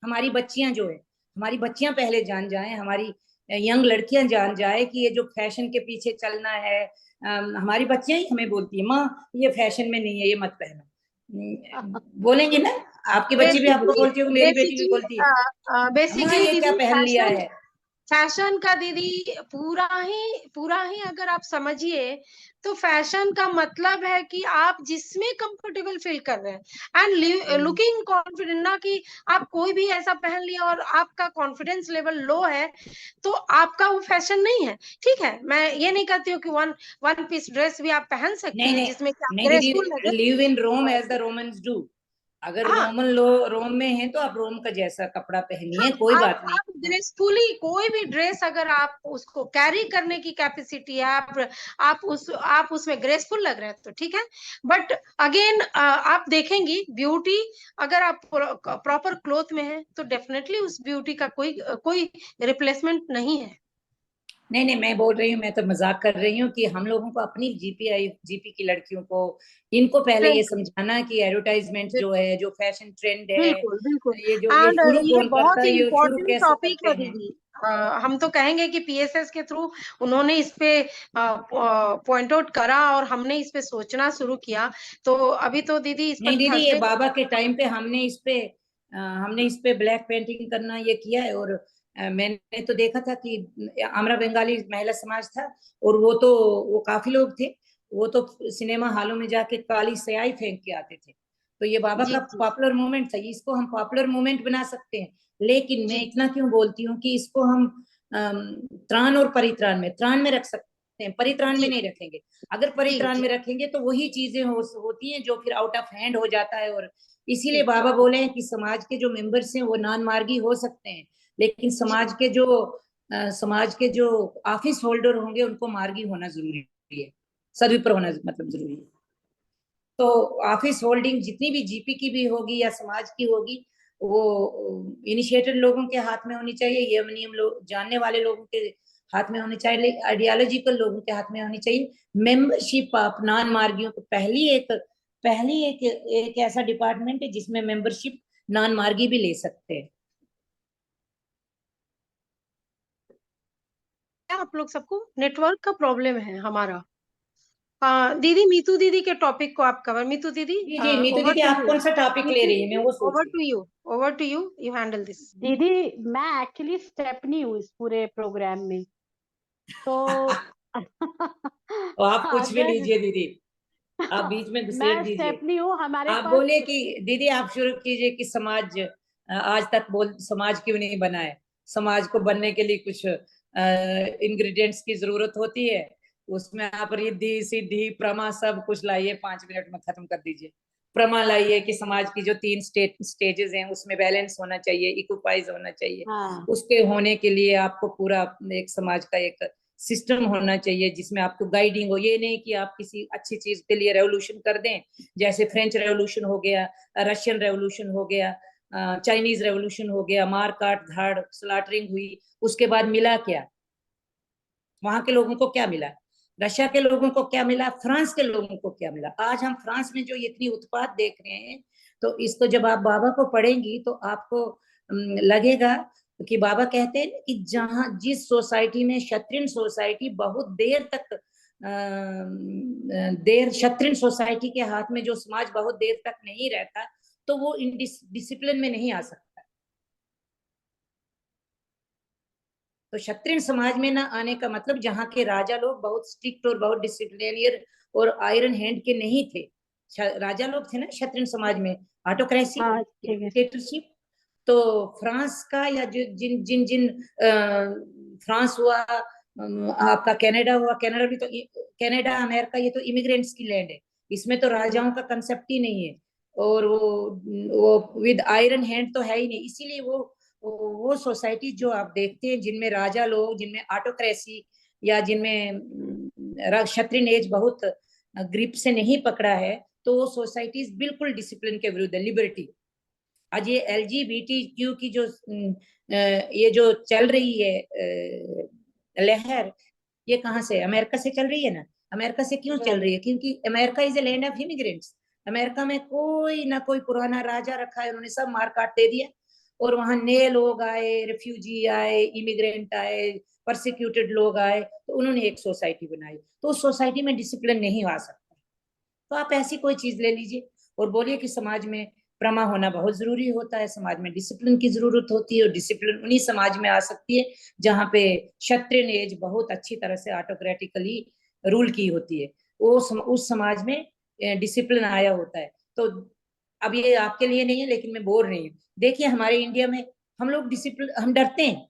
हमारी बच्चियां जो है, हमारी बच्चियां पहले जान जाए, हमारी यंग लड़कियां जान जाए कि ये जो फैशन के पीछे चलना है, हमारी बच्चियां ही हमें बोलती है माँ ये फैशन में नहीं है, ये मत पहनो। बोलेंगे ना, आपकी बच्ची भी आपको बेसिकली बोलती है, मेरी बेटी भी बोलती है माँ बेसिकली ये क्या दीदी पहन लिया फैशन, है। फैशन का दीदी पूरा ही अगर आप समझिए, तो फैशन का मतलब है कि आप जिसमें कंफर्टेबल फील कर रहे हैं एंड लुकिंग कॉन्फिडेंट, ना कि आप कोई भी ऐसा पहन लिया और आपका कॉन्फिडेंस लेवल लो है तो आपका वो फैशन नहीं है। ठीक है, मैं ये नहीं कहती हूँ कि वन वन पीस ड्रेस भी आप पहन सकती नहीं हैं नहीं जिसमें कि आप नहीं ग्रेसफुल दीदी, लगे। Live in Rome as the Romans do. अगर हाँ रोम में है तो आप रोम का जैसा कपड़ा पहनिए, कोई हाँ, बात नहीं। आप ग्रेसफुली कोई भी ड्रेस अगर आप उसको कैरी करने की कैपेसिटी है, आप उसमें ग्रेसफुल लग रहे हैं तो ठीक है। बट अगेन आप देखेंगी ब्यूटी, अगर आप प्रॉपर क्लोथ में है तो डेफिनेटली उस ब्यूटी का कोई रिप्लेसमेंट नहीं है। नहीं नहीं, मैं बोल रही हूँ, मैं तो मजाक कर रही हूँ कि हम लोगों को अपनी जीपी की लड़कियों को, इनको पहले ये बिल्कुल समझाना कि एडवर्टाइजमेंट जो है, जो फैशन ट्रेंड है, बिल्कुल बिल्कुल। ये एंड शुरू ये कौन करता बहुत है, ही ये शुरू इम्पोर्टेंट कैसे टॉपिक करते है हैं। दीदी। हम तो कहेंगे कि पीएसएस के थ्रू उन्होंने इस पे पॉइंट आउट करा और हमने इस पे सोचना शुरू किया। तो अभी तो दीदी इस पर नहीं दीदी, ये थर्सडे बाबा के टाइम पे हमने इस पे ब्लैक पेंटिंग करना ये किया है। और मैंने तो देखा था कि आमरा बंगाली महिला समाज था, और वो काफी लोग थे। वो तो सिनेमा हॉलों में जाके काली स्याही फेंक के आते थे। तो ये बाबा जी का जी पॉपुलर मूवमेंट था, इसको हम पॉपुलर मूवमेंट बना सकते हैं। लेकिन मैं जी इतना क्यों बोलती हूँ कि इसको हम त्राण और परित्राण में, त्राण में रख सकते हैं, परित्राण में जी नहीं रखेंगे। अगर जी परित्राण जी में रखेंगे तो वही चीजें होती हैं जो फिर आउट ऑफ हैंड हो जाता है। और इसीलिए जी बाबा बोले हैं कि समाज के जो मेंबर्स हैं वो नॉन मार्गी हो सकते हैं, लेकिन जी समाज के जो ऑफिस होल्डर होंगे उनको मार्गी होना जरूरी है, सर्विपर होना मतलब जरूरी है। तो ऑफिस होल्डिंग जितनी भी जीपी की भी होगी या समाज की होगी, वो इनिशिएटेड लोगों के हाथ में होनी चाहिए, ये नियम लोग जानने वाले लोगों के हाथ में होनी चाहिए, आइडियोलॉजिकल लोगों के हाथ में होनी चाहिए। मेंबरशिप ऑफ नॉन मार्गियों को पहली एक ऐसा डिपार्टमेंट है जिसमें मेंबरशिप नॉन मार्गी भी ले सकते हैं। क्या आप लोग सबको नेटवर्क का प्रॉब्लम है हमारा। दीदी मीतू दीदी के टॉपिक को आप कवर, मीतू दीदी जी जी नीतू ओवर दीदी, टू आप यू। कौन सा टॉपिक ले मीतू रही है, दीदी मैं वो सोच ओवर रही to you, over to you, you handle this. दीदी मैं एक्चुअली स्टेपनी हूँ इस पूरे प्रोग्राम में, तो तो आप कुछ भी अगर लीजिए दीदी, आप बीच में घुसेड़ मैं दीजिए। स्टेपनी हूँ, हमारे आप पास बोले कि दीदी आप शुरू कीजिए कि आज तक समाज क्यों नहीं बना है। समाज को बनने के लिए कुछ इंग्रेडिएंट्स की जरूरत होती है, उसमें आप रिद्धि सिद्धि प्रमा सब कुछ लाइए, 5 मिनट में खत्म कर दीजिए। प्रमा लाइए कि समाज की जो 3 स्टेजेस हैं उसमें बैलेंस होना चाहिए, इक्विपाइज होना चाहिए। हाँ उसके होने के लिए आपको पूरा एक समाज का एक सिस्टम होना चाहिए जिसमें आपको गाइडिंग हो। ये नहीं कि आप किसी अच्छी चीज के लिए रेवोल्यूशन कर दें, जैसे फ्रेंच रेवोल्यूशन हो गया, रशियन रेवोल्यूशन हो गया, चाइनीज रेवोल्यूशन हो गया, मार काट धाड़ स्लॉटरिंग हुई, उसके बाद मिला क्या, वहां के लोगों को क्या मिला, रशिया के लोगों को क्या मिला, फ्रांस के लोगों को क्या मिला। आज हम फ्रांस में जो इतनी उत्पात देख रहे हैं, तो इसको जब आप बाबा को पढ़ेंगी तो आपको लगेगा कि बाबा कहते हैं कि जहां जिस सोसाइटी में क्षत्रिय सोसाइटी बहुत देर क्षत्रिय सोसाइटी के हाथ में जो समाज बहुत देर तक नहीं रहता, तो वो इन डिसिप्लिन में नहीं आ सकता। तो क्षत्रिय समाज में ना आने का मतलब जहाँ के राजा लोग बहुत स्ट्रिक्ट और बहुत डिसिप्लिनियर और आयरन हैंड के नहीं थे। राजा लोग थे ना क्षत्रिय समाज में, ऑटोक्रेसी, हाँ ठीक है। डिक्टेटरशिप। तो फ्रांस का या जो जिन जिन जिन फ्रांस हुआ, आपका कनाडा हुआ, कनाडा भी तो कनाडा अमेरिका ये तो इमिग्रेंट्स की लैंड है, इसमें तो राजाओं का कंसेप्ट ही नहीं है। और वो विद आयरन हैंड तो है ही नहीं। इसीलिए वो सोसाइटी जो आप देखते हैं जिनमें राजा लोग, जिनमें ऑटोक्रेसी या जिनमें क्षत्रिय एज बहुत ग्रिप से नहीं पकड़ा है, तो वो सोसाइटीज बिल्कुल डिसिप्लिन के विरुद्ध है, लिबर्टी। आज ये LGBTQ की जो ये जो चल रही है लहर, ये कहाँ से, अमेरिका से चल रही है ना। अमेरिका से क्यों चल रही है? क्योंकि America is a land of immigrants. America में कोई ना कोई पुराना राजा रखा है, उन्होंने सब मार काट दे दिया, और वहां नए लोग आए, रिफ्यूजी आए, इमिग्रेंट आए, परसिक्यूटेड लोग आए, तो उन्होंने एक सोसाइटी बनाई। तो उस सोसाइटी में डिसिप्लिन नहीं आ सकता। तो आप ऐसी कोई चीज ले लीजिए और बोलिए कि समाज में प्रमा होना बहुत जरूरी होता है, समाज में डिसिप्लिन की जरूरत होती है, और डिसिप्लिन उन्हीं समाज में आ सकती है जहाँ पे क्षत्रिय एज बहुत अच्छी तरह से ऑटोक्रेटिकली रूल की होती है। उस समाज में डिसिप्लिन आया होता है। तो अब ये आपके लिए नहीं है, लेकिन मैं बोल रही हूँ। देखिए हमारे इंडिया में हम लोग डिसिप्लिन, हम डरते हैं,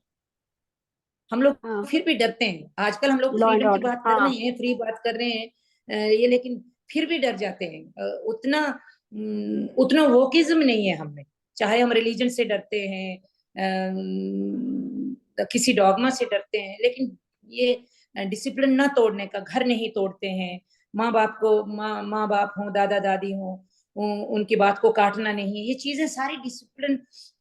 हम लोग हाँ फिर भी डरते हैं। आजकल हम लोग लॉ एंड फ्रीडम की ऑर्डर, बात कर हाँ रहे हैं, फ्री बात कर रहे हैं, ये लेकिन फिर भी डर जाते हैं। उतना वोकिज्म नहीं है हम में। चाहे हम रिलीजन से डरते हैं, किसी डॉगमा से डरते हैं, लेकिन ये डिसिप्लिन ना तोड़ने का, घर नहीं तोड़ते हैं, माँ बाप को माँ बाप हो, दादा दादी हो, उनकी बात को काटना नहीं, ये चीजें सारी डिसिप्लिन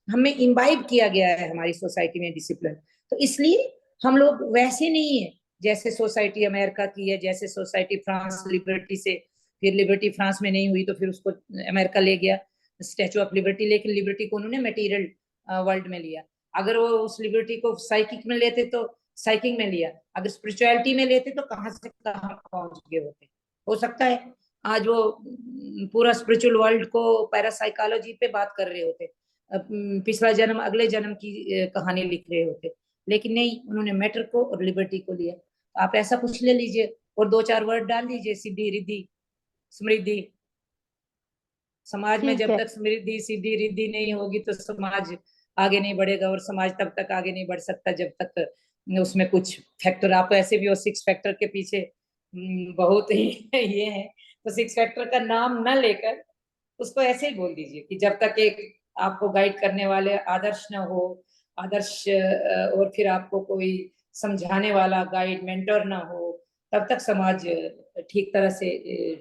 हमें इम्बाइब किया गया है हमारी सोसाइटी में डिसिप्लिन। तो इसलिए हम लोग वैसे नहीं है जैसे सोसाइटी अमेरिका की है, जैसे सोसाइटी फ्रांस लिबर्टी से, फिर लिबर्टी फ्रांस में नहीं हुई तो फिर उसको अमेरिका ले गया स्टैचू ऑफ लिबर्टी, लेकिन लिबर्टी को उन्होंने मटेरियल वर्ल्ड में लिया। अगर वो उस लिबर्टी को साइकिक में लेते तो साइकिक में लिया, अगर स्पिरिचुअलिटी में लेते तो कहाँ से कहाँ पहुंच गए होते। हो सकता है आज वो पूरा स्पिरिचुअल वर्ल्ड को पैरासाइकोलॉजी पे बात कर रहे होते, पिछला जन्म अगले जन्म की कहानी लिख रहे होते, लेकिन नहीं, उन्होंने मैटर को और लिबर्टी को लिया। आप ऐसा कुछ ले लीजिए और 2-4 वर्ड डाल दीजिए, सिद्धि रिद्धि समृद्धि। समाज में ठीक जब है। तक समृद्धि सिद्धि रिद्धि नहीं होगी तो समाज आगे नहीं बढ़ेगा, और समाज तब तक आगे नहीं बढ़ सकता जब तक उसमें कुछ फैक्टर, आप ऐसे भी हो 6 फैक्टर के पीछे बहुत ही ये है, तो 6 फैक्टर का नाम न लेकर उसको ऐसे ही बोल दीजिए कि जब तक एक आपको गाइड करने वाले आदर्श न हो, आदर्श और फिर आपको कोई समझाने वाला गाइड मेंटर ना हो, तब तक समाज ठीक तरह से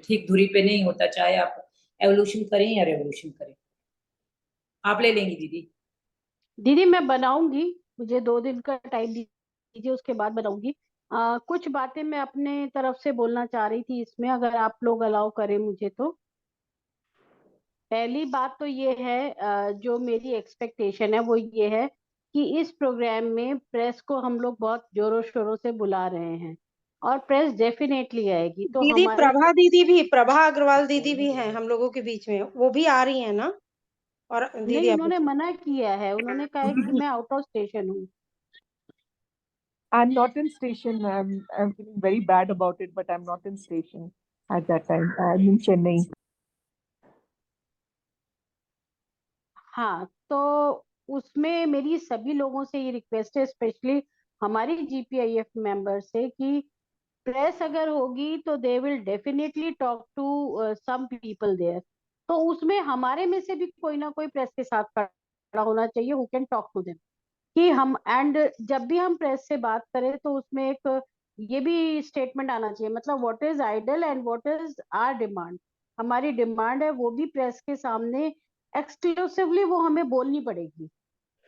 ठीक धुरी पे नहीं होता, चाहे आप एवोल्यूशन करें या रेवोल्यूशन करें। आप ले लेंगी दीदी? दीदी मैं बनाऊंगी, मुझे 2 दिन का टाइम दीजिए, उसके बाद बनाऊंगी। कुछ बातें मैं अपने तरफ से बोलना चाह रही थी इसमें, अगर आप लोग अलाउ करें मुझे तो। पहली बात तो ये है, जो मेरी एक्सपेक्टेशन है वो ये है कि इस प्रोग्राम में प्रेस को हम लोग बहुत जोरों शोरों से बुला रहे हैं, और प्रेस डेफिनेटली आएगी। तो दीदी हमारे प्रभा अग्रवाल दीदी भी हैं हम लोगों के बीच में, वो भी आ रही है ना? और दीदी नहीं, आप उन्होंने मना किया है, उन्होंने कहा है कि मैं आउट ऑफ स्टेशन हूँ। I'm not in station. I'm feeling very bad about it, but I'm not in station at that time. I'm in Chennai. हाँ, तो उसमें मेरी सभी लोगों से ये रिक्वेस्ट है, स्पेशली हमारी जीपीआईएफ मेंबर से, कि प्रेस अगर होगी तो they will definitely talk to some people there. तो उसमें हमारे में से भी कोई ना कोई प्रेस के साथ खड़ा होना चाहिए, who can talk to them. कि हम, एंड जब भी हम प्रेस से बात करें तो उसमें एक ये भी स्टेटमेंट आना चाहिए, मतलब what is ideal and what is our demand. हमारी डिमांड है वो भी प्रेस के सामने एक्सक्लूसिवली वो हमें बोलनी पड़ेगी।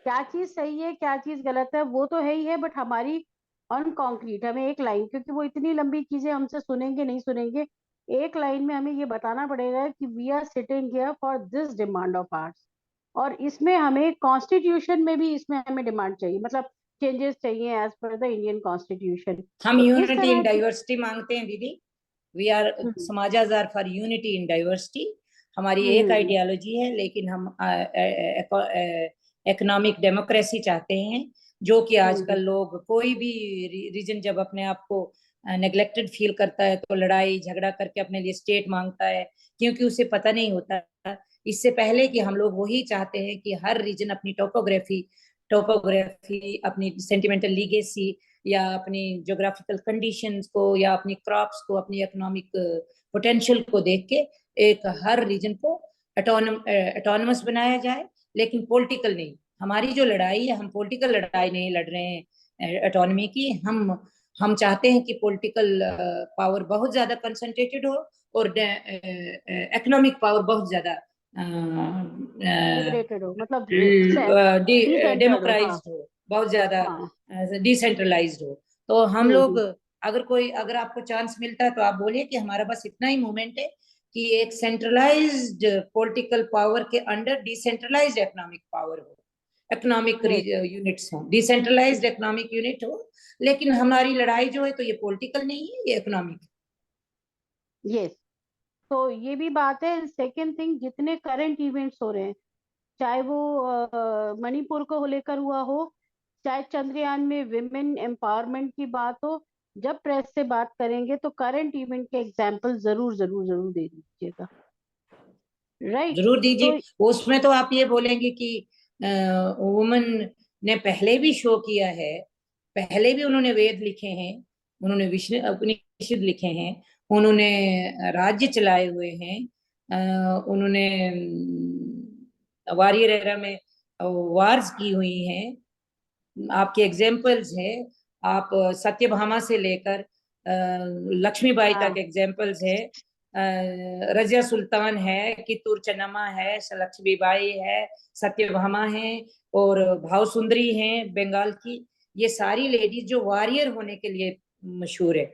क्या चीज सही है क्या चीज गलत है वो तो है ही है, बट हमारी ऑन कॉन्क्रीट हमें एक लाइन, क्योंकि वो इतनी लंबी चीजें हमसे सुनेंगे नहीं सुनेंगे, एक लाइन में हमें ये बताना पड़ेगा कि we are sitting here for this demand of arts. और इसमें हमें कॉन्स्टिट्यूशन में भी इसमें हमें डिमांड चाहिए, मतलब चेंजेस चाहिए as per the Indian constitution. हम तो इस यूनिटी इन तरह की डाइवर्सिटी मांगते हैं दीदी। वी आर हम्म समाजाज are for unity in diversity. हमारी हम्म एक हम्म, आइडियोलॉजी है, लेकिन हम इकोनॉमिक डेमोक्रेसी चाहते हैं, जो कि आजकल हम्म। लोग, कोई भी रीजन जब अपने आप को नेग्लेक्टेड फील करता है तो लड़ाई झगड़ा करके अपने लिए स्टेट मांगता है, क्योंकि उसे पता नहीं होता इससे पहले कि हम लोग वही चाहते हैं कि हर रीजन अपनी टोपोग्राफी अपनी सेंटिमेंटल लीगेसी या अपनी ज्योग्राफिकल कंडीशंस को या अपनी क्रॉप्स को अपनी इकोनॉमिक पोटेंशियल को देख के एक हर रीजन को ऑटोनमस बनाया जाए, लेकिन पॉलिटिकल नहीं। हमारी जो लड़ाई है, हम पॉलिटिकल लड़ाई नहीं लड़ रहे हैं ऑटोनमी की, हम चाहते हैं कि पॉलिटिकल पावर बहुत ज्यादा कंसंट्रेटेड हो और इकोनॉमिक पावर बहुत ज्यादा लिबरेटेड हो, मतलब डिसेंटर्ड हो। हाँ डेमोक्राइज्ड हो, बहुत ज्यादा हाँ। डिसेंट्रलाइज्ड हो। तो हम लोग, हम्म। अगर आपको चांस मिलता है तो आप बोलिए कि हमारा बस इतना ही मूवमेंट है कि एक सेंट्रलाइज्ड पॉलिटिकल पावर के अंडर डिसेंट्रलाइज्ड इकोनॉमिक पावर हो, इकोनॉमिक यस यूनिट्स हो, डिसेंट्रलाइज्ड इकोनॉमिक यूनिट हो। लेकिन हमारी लड़ाई जो है तो ये पॉलिटिकल नहीं है, ये इकोनॉमिक है। यस, तो ये भी बात है। सेकेंड थिंग, जितने करंट इवेंट्स हो रहे हैं, चाहे वो मणिपुर को लेकर हुआ हो, चाहे चंद्रयान में विमेन एम्पावरमेंट की बात हो, जब प्रेस से बात करेंगे तो करंट इवेंट के एग्जाम्पल जरूर जरूर जरूर दे दीजिएगा। राइट। जरूर तो दीजिए। उसमें तो आप ये बोलेंगे कि वुमन ने पहले भी शो किया है, पहले भी उन्होंने वेद लिखे हैं, उन्होंने विष्णु उपनिषद लिखे हैं, उन्होंने राज्य चलाए हुए हैं, उन्होंने वॉरियर एरा में वार्स की हुई हैं। आपके एग्जाम्पल्स है, आप सत्यभामा से लेकर लक्ष्मीबाई तक हाँ एग्जाम्पल्स है, रजिया सुल्तान है, कित्तूर चन्नम्मा है, लक्ष्मीबाई है, सत्यभामा है, और भाव सुंदरी है बंगाल की। ये सारी लेडीज जो वॉरियर होने के लिए मशहूर है।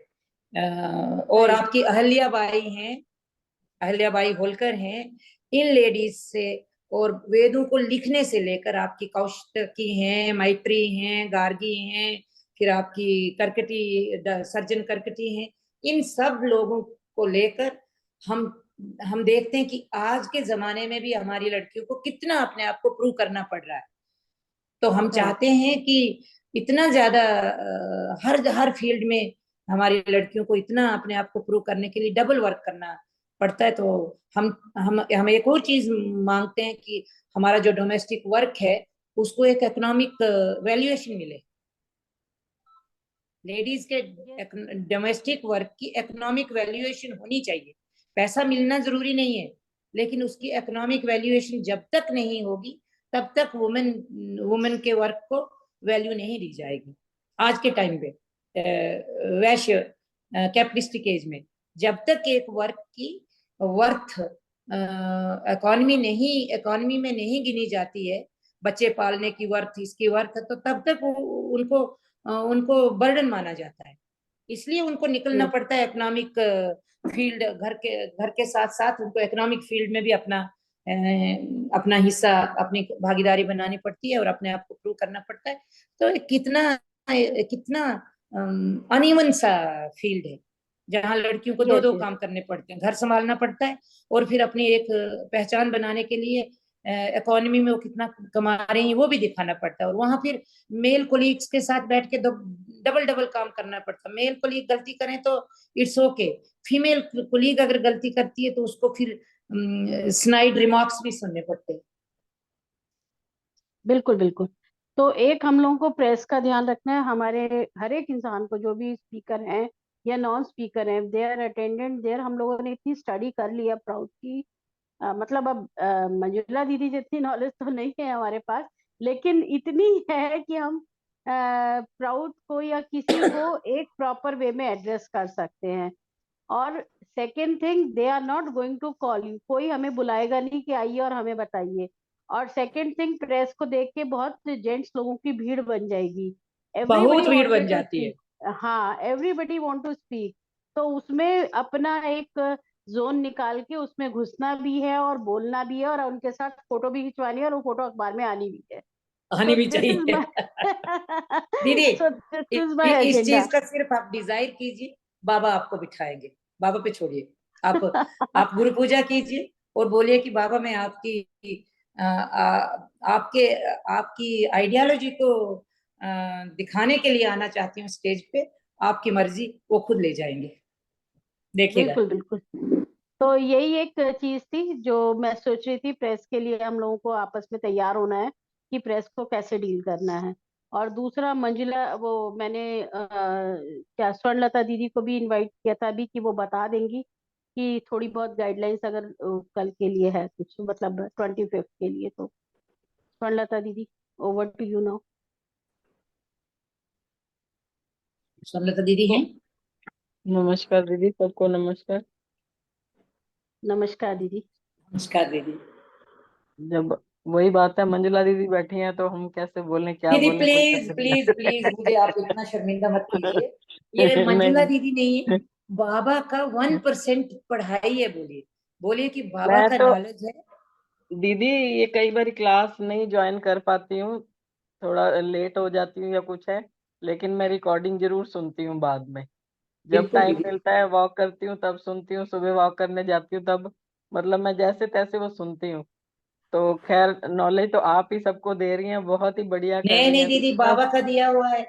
और आपकी अहल्याबाई हैं, अहल्याबाई होलकर हैं। इन लेडीज से और वेदों को लिखने से लेकर आपकी कौशिकी हैं, मैत्री हैं, गार्गी हैं, फिर आपकी कर्कटी, सर्जन कर्कटी हैं, इन सब लोगों को लेकर हम देखते हैं कि आज के जमाने में भी हमारी लड़कियों को कितना अपने आप को प्रूव करना पड़ रहा है। तो हम चाहते हैं कि इतना ज्यादा हर फील्ड में हमारी लड़कियों को इतना अपने आप को प्रूव करने के लिए डबल वर्क करना पड़ता है। तो हम एक और चीज मांगते हैं कि हमारा जो डोमेस्टिक वर्क है उसको एक इकोनॉमिक वैल्यूएशन मिले। लेडीज के डोमेस्टिक वर्क की इकोनॉमिक वैल्यूएशन होनी चाहिए। पैसा मिलना जरूरी नहीं है, लेकिन उसकी इकोनॉमिक वैल्यूएशन जब तक नहीं होगी तब तक वुमेन के वर्क को वैल्यू नहीं दी जाएगी। आज के टाइम पे वैश्य कैपिटलिस्टिक एज में जब तक एक वर्क की वर्थ इकोनॉमी में नहीं गिनी जाती है, बच्चे पालने की वर्थ, इसकी वर्थ, तो तब तक उनको बर्डन माना जाता है। इसलिए उनको निकलना पड़ता है इकोनॉमिक फील्ड, घर के साथ साथ उनको इकोनॉमिक फील्ड में भी अपना हिस्सा, अपनी भागीदारी बनानी पड़ती है और अपने आप को प्रूव करना पड़ता है। तो कितना अनइवन सा फील्ड है जहाँ लड़कियों को दो काम करने पड़ते हैं, घर संभालना पड़ता है और फिर अपनी एक पहचान बनाने के लिए इकोनॉमी में वो कितना कमा रही हैं वो भी दिखाना पड़ता है। और वहां फिर मेल कोलीग्स के साथ बैठ के डबल काम करना पड़ता है। मेल कोलीग गलती करें तो इट्स ओके, फीमेल कोलीग अगर गलती करती है तो उसको फिर स्नाइड रिमार्क्स भी सुनने पड़ते हैं। बिल्कुल बिल्कुल। तो एक हम लोगों को प्रेस का ध्यान रखना है, हमारे हर एक इंसान को, जो भी स्पीकर हैं या नॉन स्पीकर हैं, दे आर अटेंडेंट देयर। हम लोगों ने इतनी स्टडी कर लिया प्राउड की, मतलब अब मंजुला दीदी जितनी नॉलेज तो नहीं है हमारे पास, लेकिन इतनी है कि हम प्राउड को या किसी को एक प्रॉपर वे में एड्रेस कर सकते हैं। और second thing, they are not going to call you, कोई हमें बुलाएगा नहीं कि आइए और हमें बताइए। और सेकेंड थिंग, प्रेस को देख के बहुत जेंट्स लोगों की भीड़ बन जाएगी, बहुत भीड़ बन wanted to जाती है। speak। हाँ, एवरीबडी वांट टू स्पीक। तो उसमें अपना एक जोन निकाल के उसमें घुसना भी है और बोलना भी है और उनके साथ फोटो भी खिंचवानी है और वो फोटो अखबार में आनी भी है। आनी भी दिस इज चाहिए। माय दीदी सो दिस इज माय इस एजेंडा। चीज का सिर्फ आप डिजायर कीजिए, बाबा आपको बिठाएंगे। बाबा पे छोड़िए, आप गुरु पूजा कीजिए और बोलिए कि बाबा मैं आपके आपकी आइडियोलॉजी को दिखाने के लिए आना चाहती हूँ स्टेज पे, आपकी मर्जी, वो खुद ले जाएंगे, देखिएगा। बिल्कुल बिल्कुल। तो यही एक चीज थी जो मैं सोच रही थी, प्रेस के लिए हम लोगों को आपस में तैयार होना है कि प्रेस को कैसे डील करना है। और दूसरा, मंजुला, वो मैंने क्या स्वर्णलता दीदी को भी इनवाइट किया था अभी, कि वो बता देंगी कि थोड़ी बहुत गाइडलाइंस अगर कल के लिए है कुछ, मतलब 25 के लिए। तो स्वर्णलता दीदी, ओवर टू यू नाउ। सोमलता दीदी हैं? नमस्कार दीदी, सबको नमस्कार। नमस्कार दीदी। नमस्कार दीदी। जब वही बात है, मंजुला दीदी बैठी हैं तो हम कैसे बोलें, क्या दीदी बोलें, कोई प्लीज कैसे प्लीज प्लीज मुझे आप इतना शर्मिंदा मत कीजिए। ये मंजुला नहीं, दीदी नहीं है, बाबा का 1% पढ़ाई है। बोलिए बोलिए कि बाबा मैं का तो नॉलेज है। दीदी ये कई बार क्लास नहीं ज्वाइन कर पाती हूँ, थोड़ा लेट हो जाती हूँ या कुछ है, लेकिन मैं रिकॉर्डिंग जरूर सुनती हूँ बाद में। जब बिल्कुल टाइम दीदी। मिलता है, वॉक करती हूँ तब सुनती हूँ, सुबह वॉक करने जाती हूँ तब, मतलब मैं जैसे तैसे वो सुनती हूँ। तो खैर, नॉलेज तो आप ही सबको दे रही हैं, बहुत ही बढ़िया कर नहीं रही नहीं हैं दीदी, दीदी बाबा सब। का दिया हुआ है।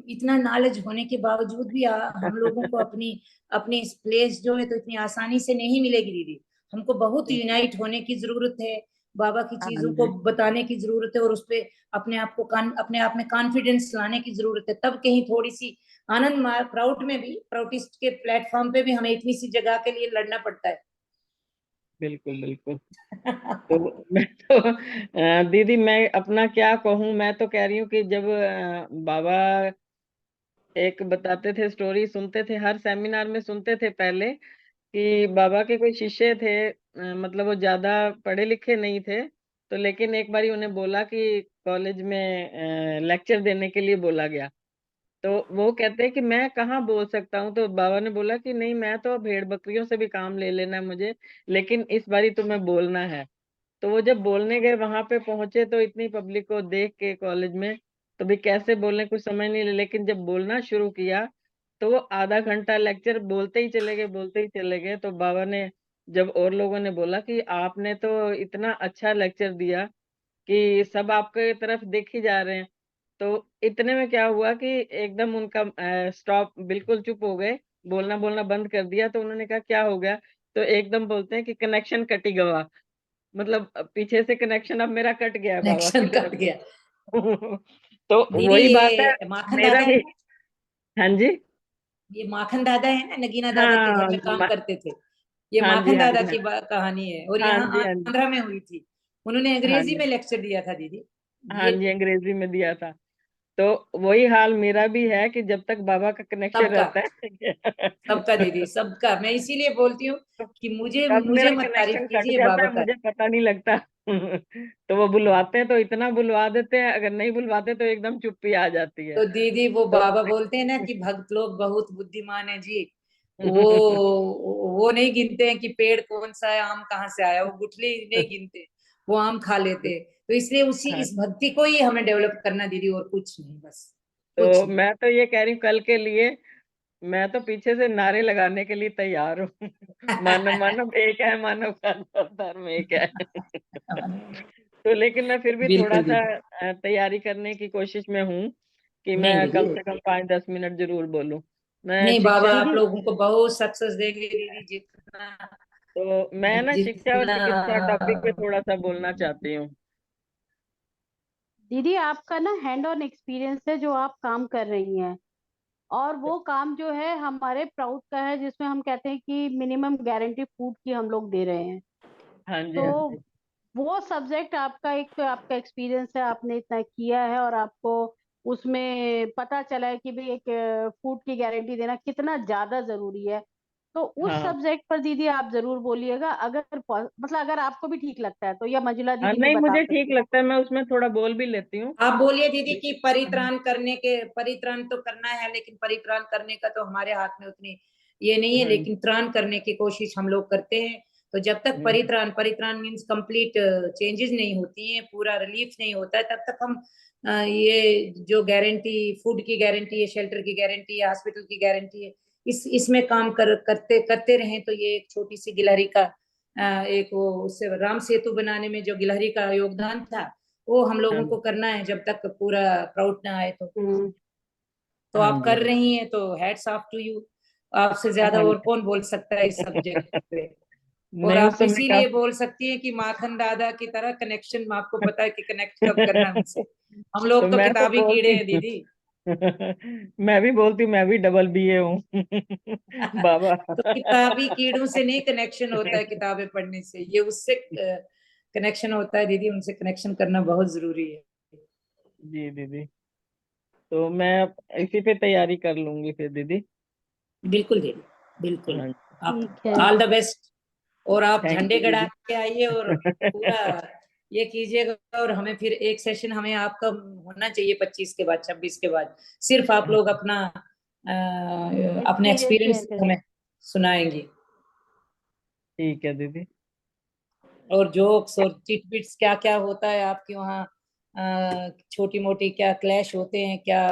इतना नॉलेज होने के बावजूद भी हम लोगों को अपनी अपनी प्लेस जो है तो इतनी आसानी से नहीं मिलेगी दीदी। हमको बहुत यूनाइट होने की जरूरत है, बाबा की हाँ चीजों को जी, बताने की जरूरत है और उस पे अपने आप में कॉन्फिडेंस लाने की जरूरत है। तब कहीं थोड़ी सी आनंद, प्राउड में भी, प्राउटिस्ट के प्लेटफॉर्म पे भी हमें इतनी सी जगह के लिए लड़ना पड़ता है। बिल्कुल बिल्कुल। तो मैं तो दीदी मैं अपना क्या कहूँ, मैं तो कह रही हूँ कि जब बाबा एक बताते थे, स्टोरी सुनते थे, हर सेमिनार में सुनते थे पहले, कि बाबा के कोई शिष्य थे, मतलब वो ज्यादा पढ़े लिखे नहीं थे, तो लेकिन एक बारी उन्हें बोला कि कॉलेज में लेक्चर देने के लिए बोला गया। तो वो कहते हैं कि मैं कहाँ बोल सकता हूँ, तो बाबा ने बोला कि नहीं, मैं तो भेड़ बकरियों से भी काम ले लेना है मुझे, लेकिन इस बारी तुम्हें बोलना है। तो वो जब बोलने गए वहां पे पहुंचे तो इतनी पब्लिक को देख के कॉलेज में, तो भी कैसे बोलने कुछ समझ नहीं, लेकिन जब बोलना शुरू किया तो वो आधा घंटा लेक्चर बोलते ही चले गए, बोलते ही चले गए। तो बाबा ने, जब और लोगों ने बोला कि आपने तो इतना अच्छा लेक्चर दिया कि सब आपके तरफ देख ही जा रहे हैं, तो इतने में क्या हुआ कि एकदम उनका स्टॉप, बिल्कुल चुप हो गए, बोलना बोलना बंद कर दिया। तो उन्होंने कहा क्या हो गया, तो एकदम बोलते हैं कि कनेक्शन कटी गवा, मतलब पीछे से कनेक्शन अब मेरा कट गया है बाबा की कनेक्शन कट तरफ गया। से। तो दीदी वही बात है, ये माखन मेरा दादा है भी। ना, हाँ जी। ये माखन दादा है ना, नगीना दादा के घर हाँ में काम करते थे। ये हाँ जी, माखन हाँ दादा जी, की कहानी है, और हाँ यहाँ जी, हाँ जी, आंध्रा में हुई थी। उन्होंने हाँ अंग्रेजी जी, में लेक्चर दिया था दीदी। हाँ ये जी, अंग्रेजी में दिया था। तो वही हाल मेरा भी है कि जब तक बाबा का कनेक्शन सबका, रहता है सबका दीदी, सबका। मैं इसीलिए बोलती हूँ कि मुझे कब मुझे मेरा मत तारीफ कनेक्शन कट कीजिए, जाता बाबा है का। मुझे पता नहीं लगता। तो वो बुलवाते हैं तो इतना बुलवा देते हैं, अगर नहीं बुलवाते तो एकदम चुप्पी आ जाती है। तो दीदी वो तो बाबा बोलते हैं ना कि भक्त लोग बहुत बुद्धिमान है जी। वो वो नहीं गिनते हैं कि पेड़ कौन सा है, आम कहाँ से आया, वो गुठली नहीं गिनते, वो आम खा लेते हैं। तो इसलिए उसी हाँ, इस भक्ति को ही हमें डेवलप करना दीदी, और कुछ नहीं, बस कुछ तो नहीं। मैं तो ये कह रही हूँ कल के लिए, मैं तो पीछे से नारे लगाने के लिए तैयार हूँ। मानव मानव एक है, मानव का धर्म एक है। तो लेकिन मैं फिर भी थोड़ा बिल्कुल सा दीदी। तैयारी करने की कोशिश में हूँ कि नहीं मैं कम दीदी, से कम 5-10 मिनट जरूर बोलूं। मैं नहीं बाबा शिक्षा, आप दीदी लोगों को बहुत सक्सेस देंगे दीदी, जितना तो मैं ना शिक्षा और जितना चिकित्सा टॉपिक पे थोड़ा सा बोलना चाहती हूँ। दीदी आपका ना हैंड ऑन एक्सपीरियंस है जो आप काम कर रही हैं, और वो काम जो है हमारे प्राउड का है, जिसमें हम कहते हैं कि मिनिमम गारंटी फूड की हम लोग दे रहे हैं। हाँ जी, तो हाँ जी, वो सब्जेक्ट आपका, एक तो आपका एक्सपीरियंस है, आपने इतना किया है और आपको उसमें पता चला है कि भाई एक फूड की गारंटी देना कितना ज्यादा जरूरी है। तो उस हाँ सब्जेक्ट पर दीदी आप जरूर बोलिएगा, अगर मतलब अगर आपको भी ठीक लगता है तो, या मंजुला हाँ, दीदी भी नहीं बता मुझे ठीक सकती है। लगता है, मैं उसमें थोड़ा बोल भी लेती हूँ। आप बोलिए दीदी कि परित्राण करने के, परित्राण तो करना है, लेकिन परित्राण करने का तो हमारे हाथ में उतनी ये नहीं है, हाँ जी, लेकिन त्राण करने की कोशिश हम लोग करते हैं। तो जब तक हम्म, परित्राण, परित्राण मीन्स कंप्लीट चेंजेस नहीं होती हैं, पूरा रिलीफ नहीं होता है, तब तक हम ये जो गारंटी, फूड की गारंटी है, शेल्टर की गारंटी है, हॉस्पिटल की गारंटी है, इसमें काम करते करते रहें। तो ये एक छोटी सी गिलहरी का एक वो, उससे राम सेतु बनाने में जो गिलहरी का योगदान था, वो हम हाँ लोगों को जी, करना है जब तक पूरा प्राउड ना आए। हम्म। तो हाँ आप जी, कर रही हैं, तो हैट्स ऑफ टू यू। आपसे ज्यादा हाँ और जी। कौन बोल सकता है इस सब्जेक्ट पे। और नहीं उस आप समय इसीलिए बोल सकती हैं कि माखन दादा की तरह कनेक्शन, आपको पता है कि कनेक्ट कब करना है उनसे। हम तो लोग तो मैं तो किताबी कीड़े बोलती हैं दीदी। मैं भी बोलती हूँ, मैं भी डबल बीए हूँ। बाबा। तो किताबी कीड़ों से नहीं कनेक्शन होता है किताबें पढ़ने से, ये उससे कनेक्शन होता है दीदी, उनसे कनेक्शन करना बहुत जरूरी है। जी दीदी, तो मैं इसी पे तैयारी कर लूंगी फिर दीदी। बिल्कुल दीदी, बिल्कुल। हाँ, आप ठीक है। All the best. और आप थैंक झंडे यू गड़ा दीदी। के आइए, और पूरा ये कीजिएगा। और हमें फिर एक सेशन हमें आपका होना चाहिए 25 के बाद, 26 के बाद, सिर्फ आप लोग अपना अपने एक्सपीरियंस एक्सपीरियंस शेयर करें। हमें सुनाएंगे, ठीक है दीदी। और जोक्स और टिटबिट्स क्या क्या होता है आपके वहाँ, छोटी मोटी क्या क्लैश होते हैं क्या,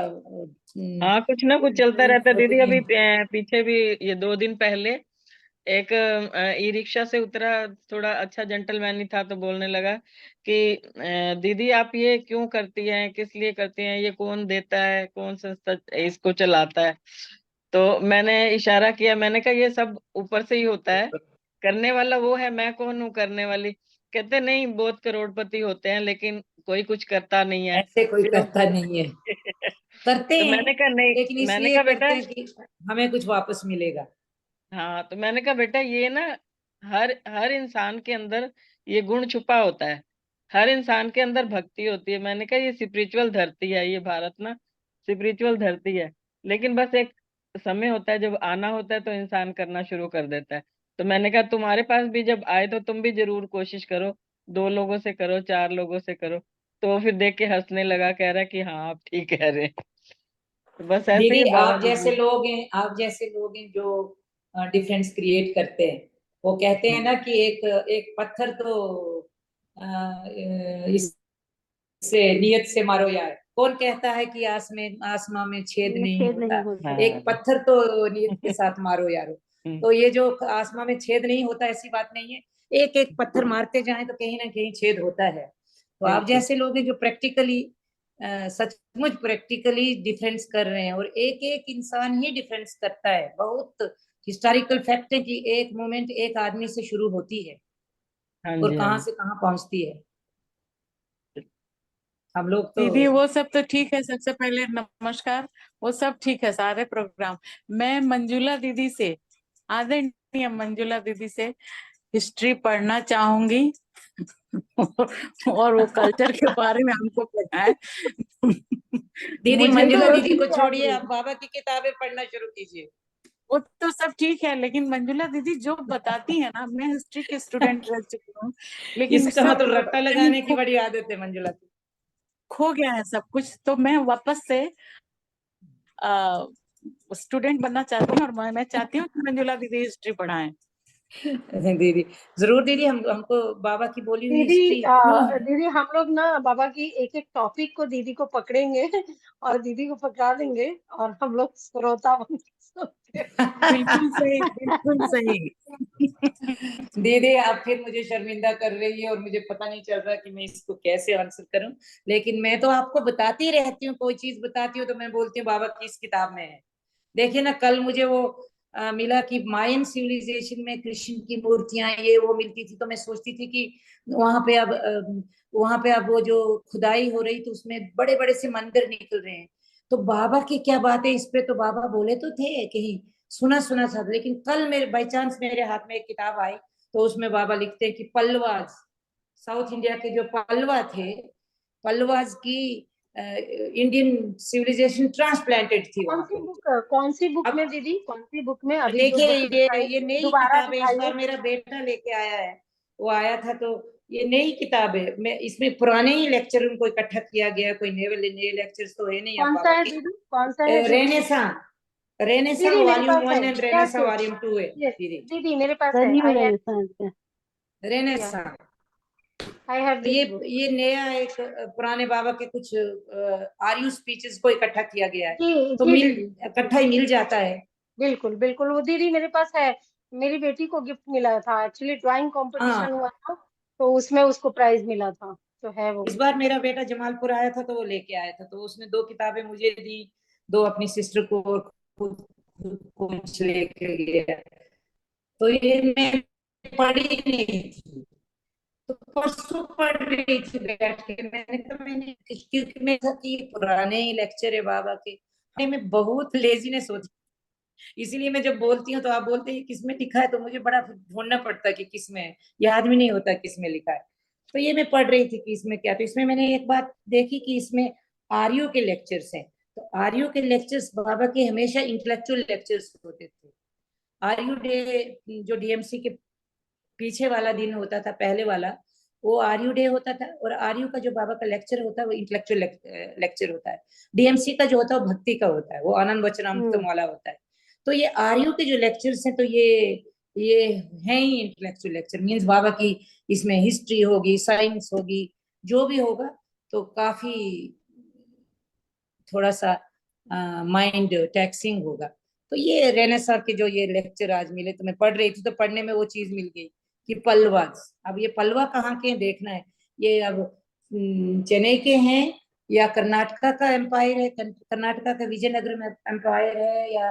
हाँ, कुछ ना कुछ चलता रहता है दीदी। होती अभी हैं। पीछे भी ये 2 दिन पहले एक ई रिक्शा से उतरा, थोड़ा अच्छा जेंटलमैन ही था, तो बोलने लगा कि दीदी आप ये क्यों करती हैं, किस लिए करती हैं, ये कौन देता है, कौन संस्था इसको चलाता है। तो मैंने इशारा किया, मैंने कहा ये सब ऊपर से ही होता है, करने वाला वो है, मैं कौन हूँ करने वाली। कहते नहीं, बहुत करोड़पति होते हैं लेकिन कोई कुछ करता नहीं है, ऐसे कोई सिर्फ करता नहीं है, करते तो हैं, मैंने कहा नहीं, लेकिन मैंने इसलिए कहा करते बेटा, हैं कि हमें कुछ वापस मिलेगा। हाँ, तो मैंने कहा बेटा ये ना, हर हर इंसान के अंदर ये गुण छुपा होता है, हर इंसान के अंदर भक्ति होती है। मैंने कहा ये स्पिरिचुअल धरती है, ये भारत ना स्पिरिचुअल धरती है, लेकिन बस एक समय होता है जब आना होता है तो इंसान करना शुरू कर देता है। तो मैंने कहा तुम्हारे पास भी जब आए तो तुम भी जरूर कोशिश करो, 2 लोगों से करो, 4 लोगों से करो। तो वो फिर देख के हंसने लगा, कह रहा है कि हाँ आप ठीक कह रहे हैं। तो बस ऐसे ही दीदी है बाबा आप जी जैसे भी। लोग हैं, आप जैसे लोग हैं जो डिफरेंस क्रिएट करते हैं। वो कहते हैं हम्म, ना कि एक एक पत्थर तो इससे नियत से मारो यार। कौन कहता है कि आसमां में छेद नहीं छेद होता? नहीं होता। एक पत्थर तो नियत के साथ मारो यारो। तो ये जो आसमां में छेद नहीं होता, ऐसी बात नहीं है। एक एक पत्थर मारते जाएं तो कहीं ना कहीं छेद होता है। तो आप जैसे लोग हैं जो प्रैक्टिकली, सचमुच प्रैक्टिकली डिफरेंस कर रहे हैं, और एक एक इंसान ही डिफरेंस करता है। बहुत हिस्टोरिकल फैक्ट है कि एक मोमेंट एक आदमी से शुरू होती है हाँ और जी, हाँ कहाँ जी। से कहाँ पहुंचती है। हम लोग तो दीदी वो सब तो ठीक है, सबसे पहले नमस्कार। वो सब ठीक है, सारे प्रोग्राम। मैं मंजुला दीदी से, आदरणीय मंजुला दीदी से हिस्ट्री पढ़ना चाहूंगी और वो कल्चर के बारे में हमको पढ़ाए। दीदी मुझे मंजुला तो दीदी को छोड़िए, आप बाबा की किताबें पढ़ना शुरू कीजिए। वो तो सब ठीक है, लेकिन मंजुला दीदी जो बताती है ना, मैं हिस्ट्री के स्टूडेंट रह चुकी हूँ, लेकिन इसका सब मतलब रट्टा कहीं लगाने की बड़ी आदत है मंजुला की। खो गया है सब कुछ। तो मैं वापस से स्टूडेंट बनना चाहती हूँ, और मैं चाहती हूँ कि मंजुला दीदी हिस्ट्री पढ़ाएं। दीदी जरूर दीदी, हमको बाबा की बोली हुई दीदी हिस्ट्री इतनी। दीदी हम लोग ना बाबा की एक एक टॉपिक को दीदी को पकड़ेंगे और दीदी को पकड़ा देंगे और हम लोग श्रोता बन के सुनते बिल्कुल सही, बिल्कुल सही। दीदी आप फिर मुझे शर्मिंदा कर रही है और मुझे पता नहीं चल रहा कि मैं इसको कैसे आंसर करूं। लेकिन मैं तो आपको बताती रहती हूँ, कोई चीज बताती हूँ तो मैं बोलती हूँ बाबा की इस किताब में है। देखिए ना, कल मुझे वो मिला कि मायन सिविलाइजेशन में कृष्ण की मूर्तियां ये वो मिलती थी, तो मैं सोचती थी कि वहां पे अब वो जो खुदाई हो रही, तो उसमें बड़े बड़े से मंदिर निकल रहे हैं। तो बाबा की क्या बात है इस पे, तो बाबा बोले तो थे कहीं, सुना सुना था। लेकिन कल मेरे बाई चांस मेरे हाथ में एक किताब आई, तो उसमें बाबा लिखते हैं कि पल्लवाज, साउथ इंडिया के जो पल्लवा थे, पल्लवाज की इंडियन सिविलाइजेशन ट्रांसप्लांटेड थी वहां पे। कौन सी बुक अब में दीदी, कौन सी बुक में अभी जो देखिए, बुक दिखाई ये नई दोबारा किताब है, इस दिखाइए। बार मेरा बेटा लेके आया है। वो आया था तो ये नई किताब है। मैं इसमें पुराने ही लेक्चर उनको इकट्ठा किया गया है, कोई नए लेक्चर्स तो है नहीं अब कौन सा बाबा है के। दीदी, कौन सा है बुक? रेनेसा, रेनेसा दीदी मेरे वॉल्यूम पास है, 1 and yes Renaissance yes volume 2 है यस दीदी। दीदी मेरे पास है। सही में आई हैव, रेनेसांस है। रेनेसा, आई हैव तो दिस बुक। ये नया एक पुराने बाबा के कुछ आर्यू स्पीचेस को इकट्ठा किया गया है, जी तो जी मिल दीदी, इकट्ठा ही मिल जाता है। बिल्कुल बिल्कुल, वो दीदी मेरे पास है। मेरी बेटी को गिफ्ट मिला था, एक्चुअली ड्राइंग कंपटीशन हाँ, हुआ था तो उसमें उसको प्राइज मिला था, तो है वो। इस बार मेरा बेटा जमालपुर आया था तो वो लेके आया था, तो उसने 2 किताबें मुझे दी, 2 अपनी सिस्टर को, और खुद कुछ लेके गया। तो ये मैं पढ़ी नहीं थी, तो परसों पढ़ रही थी बैठ के। मैंने कहा मैंने, क्योंकि मैं था कि ये पुराने ही लेक्चर है बाबा के, मैं बहुत लेजीनेस होती, इसीलिए मैं जब बोलती हूँ तो आप बोलते हैं किसमें लिखा है, तो मुझे बड़ा ढूंढना पड़ता है कि किसमें है, याद भी नहीं होता किसमें लिखा है। तो ये मैं पढ़ रही थी कि इसमें क्या, तो इसमें मैंने एक बात देखी कि इसमें आर्यों के लेक्चर्स हैं। तो आर्यों के लेक्चर्स बाबा के हमेशा इंटेलेक्चुअल लेक्चर्स होते थे। आर्यू डे जो डीएमसी के पीछे वाला दिन होता था, पहले वाला, वो आर्यू डे होता था, और आर्यू का जो बाबा का लेक्चर होता है वो इंटेलेक्चुअल लेक्चर होता है। डीएमसी का जो होता है वो भक्ति का होता है, वो आनंद वचनामृतम वाला होता है। तो ये आर्यू के जो लेक्चर्स हैं, तो ये है ही इंटेलेक्चुअल लेक्चर, मींस बाबा की इसमें हिस्ट्री होगी, साइंस होगी, जो भी होगा, तो काफी थोड़ा सा माइंड टैक्सिंग होगा। तो ये रेनेसा के जो ये लेक्चर आज मिले, तो मैं पढ़ रही थी, तो पढ़ने में वो चीज मिल गई कि पल्लवाज, अब ये पल्लवा कहाँ के हैं देखना है। ये अब चेन्नई के हैं, या कर्नाटका का एम्पायर है, कर्नाटका का विजयनगर में एम्पायर है, या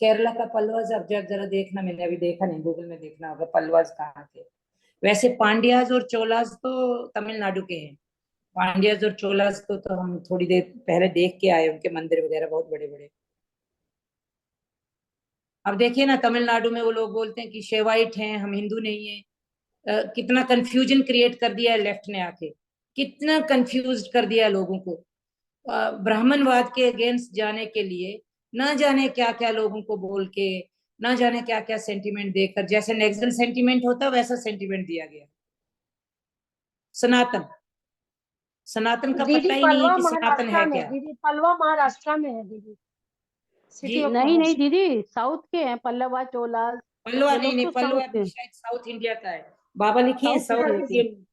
केरला का पल्लवाज। अब जरा देखना, मैंने अभी देखा नहीं, गूगल में देखना होगा पल्लवाज कहाँ के। वैसे पांड्याज और चोलाज तो तमिलनाडु के हैं। पांड्याज और चोलाज तो हम थोड़ी देर पहले देख के आए, उनके मंदिर वगैरह बहुत बड़े बड़े। अब देखिए ना, तमिलनाडु में वो लोग बोलते हैं कि शेवाइट हैं, हम हिंदू नहीं है। कितना कंफ्यूजन क्रिएट कर दिया है लेफ्ट ने आके, कितना कंफ्यूज कर दिया लोगों को। ब्राह्मणवाद के अगेंस्ट जाने के लिए ना जाने क्या क्या लोगों को बोल के, ना जाने क्या क्या सेंटिमेंट देकर, जैसे नेक्सल सेंटिमेंट होता है वैसा सेंटिमेंट दिया गया। सनातन, सनातन का दीदी पता ही नहीं है पलवा कि सनातन महाराष्ट्र है में, क्या। दीदी पलवा महाराष्ट्र में है दीदी, जी, सिटी ऑफ नहीं नहीं महाराष्ट्र। दीदी, साउथ के हैं पल्लवा चोला, पल्लवा ये नहीं लोग नहीं, तो साउथ पल्लवा के, भी शायद साउथ इंडिया का है। बाबा लिखे हैं साउथ साउथ इंडिया के। इंडियन।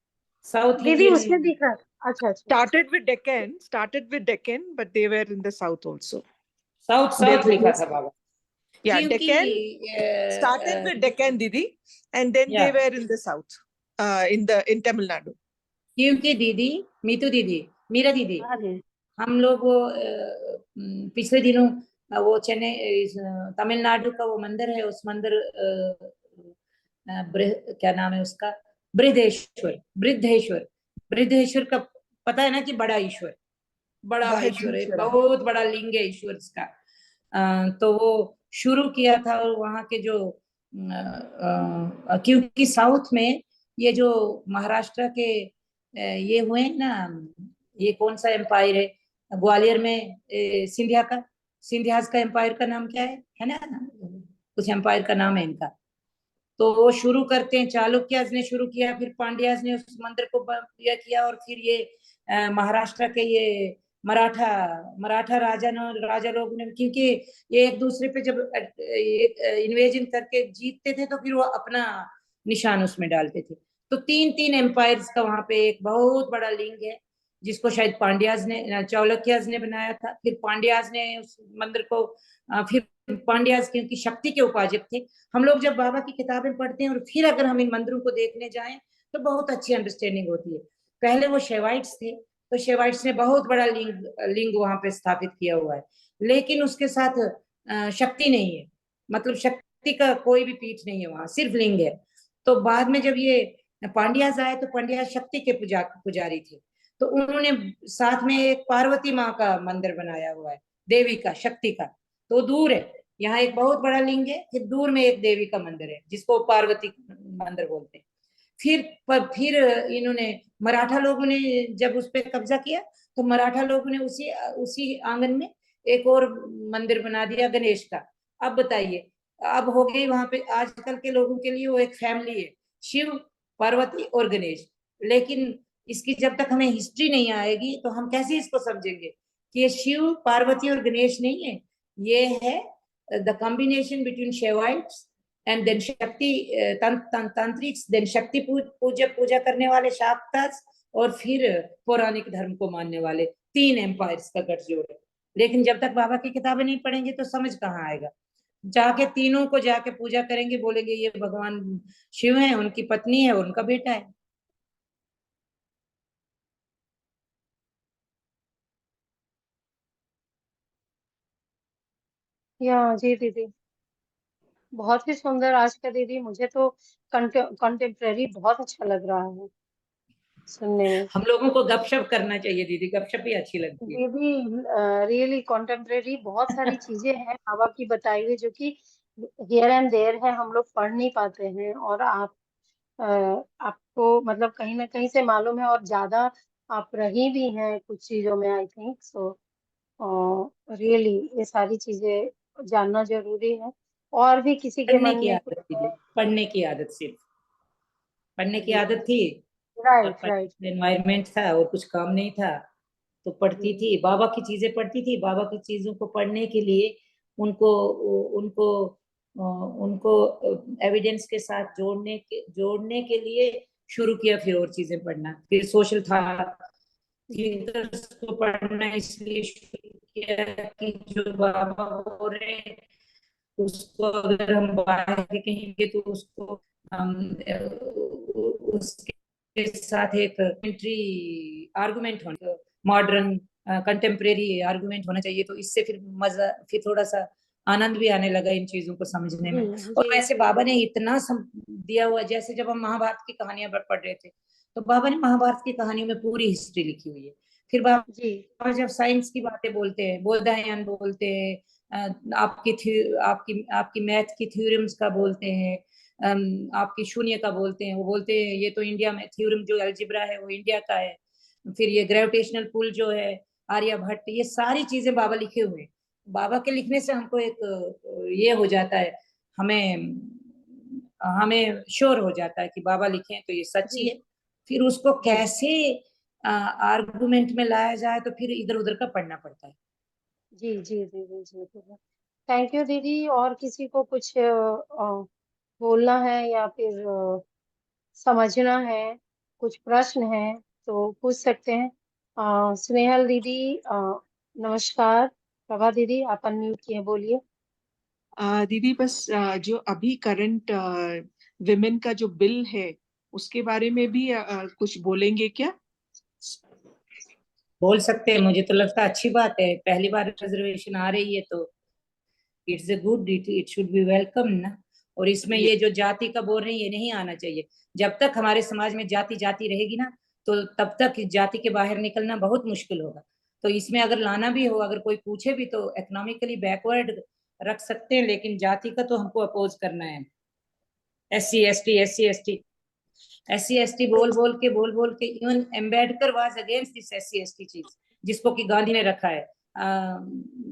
साउथ दीदी इंडियन उसमें दिख रहा था। अच्छा अच्छा। started with Deccan, but they were in the south also. South Their south लिखा था business, बाबा, yeah, क्योंकि Deccan started with Deccan, Didi, and then या they were in the south, in Tamil Nadu. क्योंकि दीदी, मीतू दीदी, मीरा दीदी, हाँ जी। हम लोग वो पिछले दिनों वो चेन्नई तमिलनाडु का वो मंदिर है, उस मंदिर क्या नाम है उसका, बृहदेश्वर, बृद्धेश्वर, बृद्धेश्वर का पता है ना कि बड़ा ईश्वर, बड़ा ईश्वर है, Brahadishwara. बहुत बड़ा लिंग है ईश्वर का। तो वो शुरू किया था, और वहाँ के जो क्योंकि साउथ में ये जो महाराष्ट्र के ये हुए हैं ना, ये कौन सा एम्पायर है ग्वालियर में, सिंधिया का, सिंधियाज का एम्पायर का नाम क्या है ना, कुछ एम्पायर का नाम है इनका। तो वो शुरू करते हैं, चालुक्याज ने शुरू किया, फिर पांड्याज ने उस मंदिर को यह किया, और फिर ये महाराष्ट्र के ये मराठा मराठा राजा लोग ने, क्योंकि ये एक दूसरे पे जब इन्वेजन करके जीतते थे तो फिर वो अपना निशान उसमें डालते थे। तो तीन तीन एम्पायर्स का वहां पे एक बहुत बड़ा लिंग है, जिसको शायद पांड्याज ने, चालुक्याज ने बनाया था, फिर पांड्याज ने उस मंदिर को फिर पांड्याज क्योंकि शक्ति के उपासक थे। हम लोग जब बाबा की किताबें पढ़ते हैं और फिर अगर हम इन मंदिरों को देखने जाएं तो बहुत अच्छी अंडरस्टैंडिंग होती है। पहले वो शेवाइट्स थे, तो शेवाइट्स ने बहुत बड़ा लिंग वहां पे स्थापित किया हुआ है, लेकिन उसके साथ शक्ति नहीं है, मतलब शक्ति का कोई भी पीठ नहीं है वहां, सिर्फ लिंग है। तो बाद में जब ये पांड्याज आए तो पांड्याज शक्ति के पुजारी थे, तो उन्होंने साथ में एक पार्वती माँ का मंदिर बनाया हुआ है, देवी का, शक्ति का। तो दूर है, यहाँ एक बहुत बड़ा लिंग है, फिर दूर में एक देवी का मंदिर है जिसको पार्वती मंदिर बोलते हैं। फिर इन्होंने, मराठा लोगों ने जब उस पर कब्जा किया तो मराठा लोगों ने उसी उसी आंगन में एक और मंदिर बना दिया गणेश का। अब बताइए, अब हो गई वहां पे आजकल के लोगों के लिए वो एक फैमिली है, शिव, पार्वती और गणेश। लेकिन इसकी जब तक हमें हिस्ट्री नहीं आएगी तो हम कैसे इसको समझेंगे कि ये शिव, पार्वती और गणेश नहीं है, ये है the combination between Shaivites and then Shakti, Tantriks, then शक्ति पूजा करने वाले शाक्तास, और फिर पौराणिक धर्म को मानने वाले, तीन एम्पायर्स का गठजोड़ है। लेकिन जब तक बाबा की किताबें नहीं पढ़ेंगे तो समझ कहाँ आएगा। जाके तीनों को जाके पूजा करेंगे, बोलेंगे ये भगवान शिव है, उनकी पत्नी है, उनका बेटा है। या जी दीदी, बहुत ही सुंदर आज का दीदी। मुझे तो कंटेम्प्रेरी बहुत अच्छा लग रहा है सुनने में। हम लोगों को गपशप करना चाहिए दीदी, गपशप ही अच्छी लगती है। दीदी रियली कंटेम्प्रेरी बहुत सारी चीजें हैं बाबा की बताई हुई, जो कि हियर एंड देयर है, हम लोग पढ़ नहीं पाते हैं। और आप आपको मतलब कहीं ना कहीं से मालूम है, और ज्यादा आप रही भी हैं कुछ चीजों में, आई थिंक सो। रियली ये सारी चीजें जानना जरूरी है। और भी किसी के पढ़ने मन की में कुछ आदत दीदी, है। पढ़ने की आदत, सिर्फ पढ़ने की जी आदत थी, और राइट राइट। एनवायरमेंट था और कुछ काम नहीं था तो पढ़ती थी, बाबा की चीजें पढ़ती थी। बाबा की चीजों को पढ़ने के लिए उनको उनको उनको एविडेंस के साथ जोड़ने के लिए शुरू किया, फिर और चीजें पढ़ना, फिर सोशल था थिएटर्स को पढ़ना इसलिए शुरू किया कि जो बाबा बोल रहे हैं उसको अगर हम बाहर के कहेंगे तो उसको हम उसके साथ एक कमेंट्री आर्गुमेंट होना, मॉडर्न कंटेम्प्रेरी आर्गुमेंट होना चाहिए, तो इससे फिर मजा, फिर थोड़ा सा आनंद भी आने लगा इन चीजों को समझने जी में। जी और वैसे जी बाबा ने इतना दिया हुआ, जैसे जब हम महाभारत की कहानियां पढ़ रहे थे तो बाबा ने महाभारत की कहानियों में पूरी हिस्ट्री लिखी हुई है। फिर जी बाबा जब साइंस की बातें बोलते हैं, बोधायन बोलते हैं, आपकी आपकी मैथ की थ्योरम्स का बोलते हैं, आपकी शून्य का बोलते हैं, वो बोलते हैं ये तो इंडिया में थ्योरम जो अलजेब्रा है वो इंडिया का है। फिर ये ग्रेविटेशनल पुल जो है आर्यभट्ट, ये सारी चीजें बाबा लिखे हुए हैं। बाबा के लिखने से हमको एक ये हो जाता है, हमें हमें श्योर हो जाता है कि बाबा लिखे हैं तो ये सच्ची जी है। फिर उसको जी कैसे आर्गुमेंट में लाया जाए तो फिर इधर उधर का पढ़ना पड़ता है। जी जी दीदी जी दीदी। थैंक यू दीदी। और किसी को कुछ बोलना है या फिर समझना है, कुछ प्रश्न हैं तो पूछ सकते हैं। स्नेहल दीदी, नमस्कार। प्रभा दीदी, आप अनम्यूट किए, बोलिए। दीदी बस जो अभी करंट विमेन का जो बिल है उसके बारे में भी कुछ बोलेंगे क्या? बोल सकते हैं, मुझे तो लगता है अच्छी बात है, पहली बार रिजर्वेशन आ रही है तो it's a good, it should be welcome ना। और इसमें ये जो जाति का बोल रही है, ये नहीं आना चाहिए। जब तक हमारे समाज में जाति जाति रहेगी ना, तो तब तक जाति के बाहर निकलना बहुत मुश्किल होगा। तो इसमें अगर लाना भी हो, अगर कोई पूछे भी, तो इकोनॉमिकली बैकवर्ड रख सकते हैं, लेकिन जाति का तो हमको अपोज करना है। SC ST बोल बोल के even Ambedkar was against this SC ST चीज, जिसको कि गांधी ने रखा है।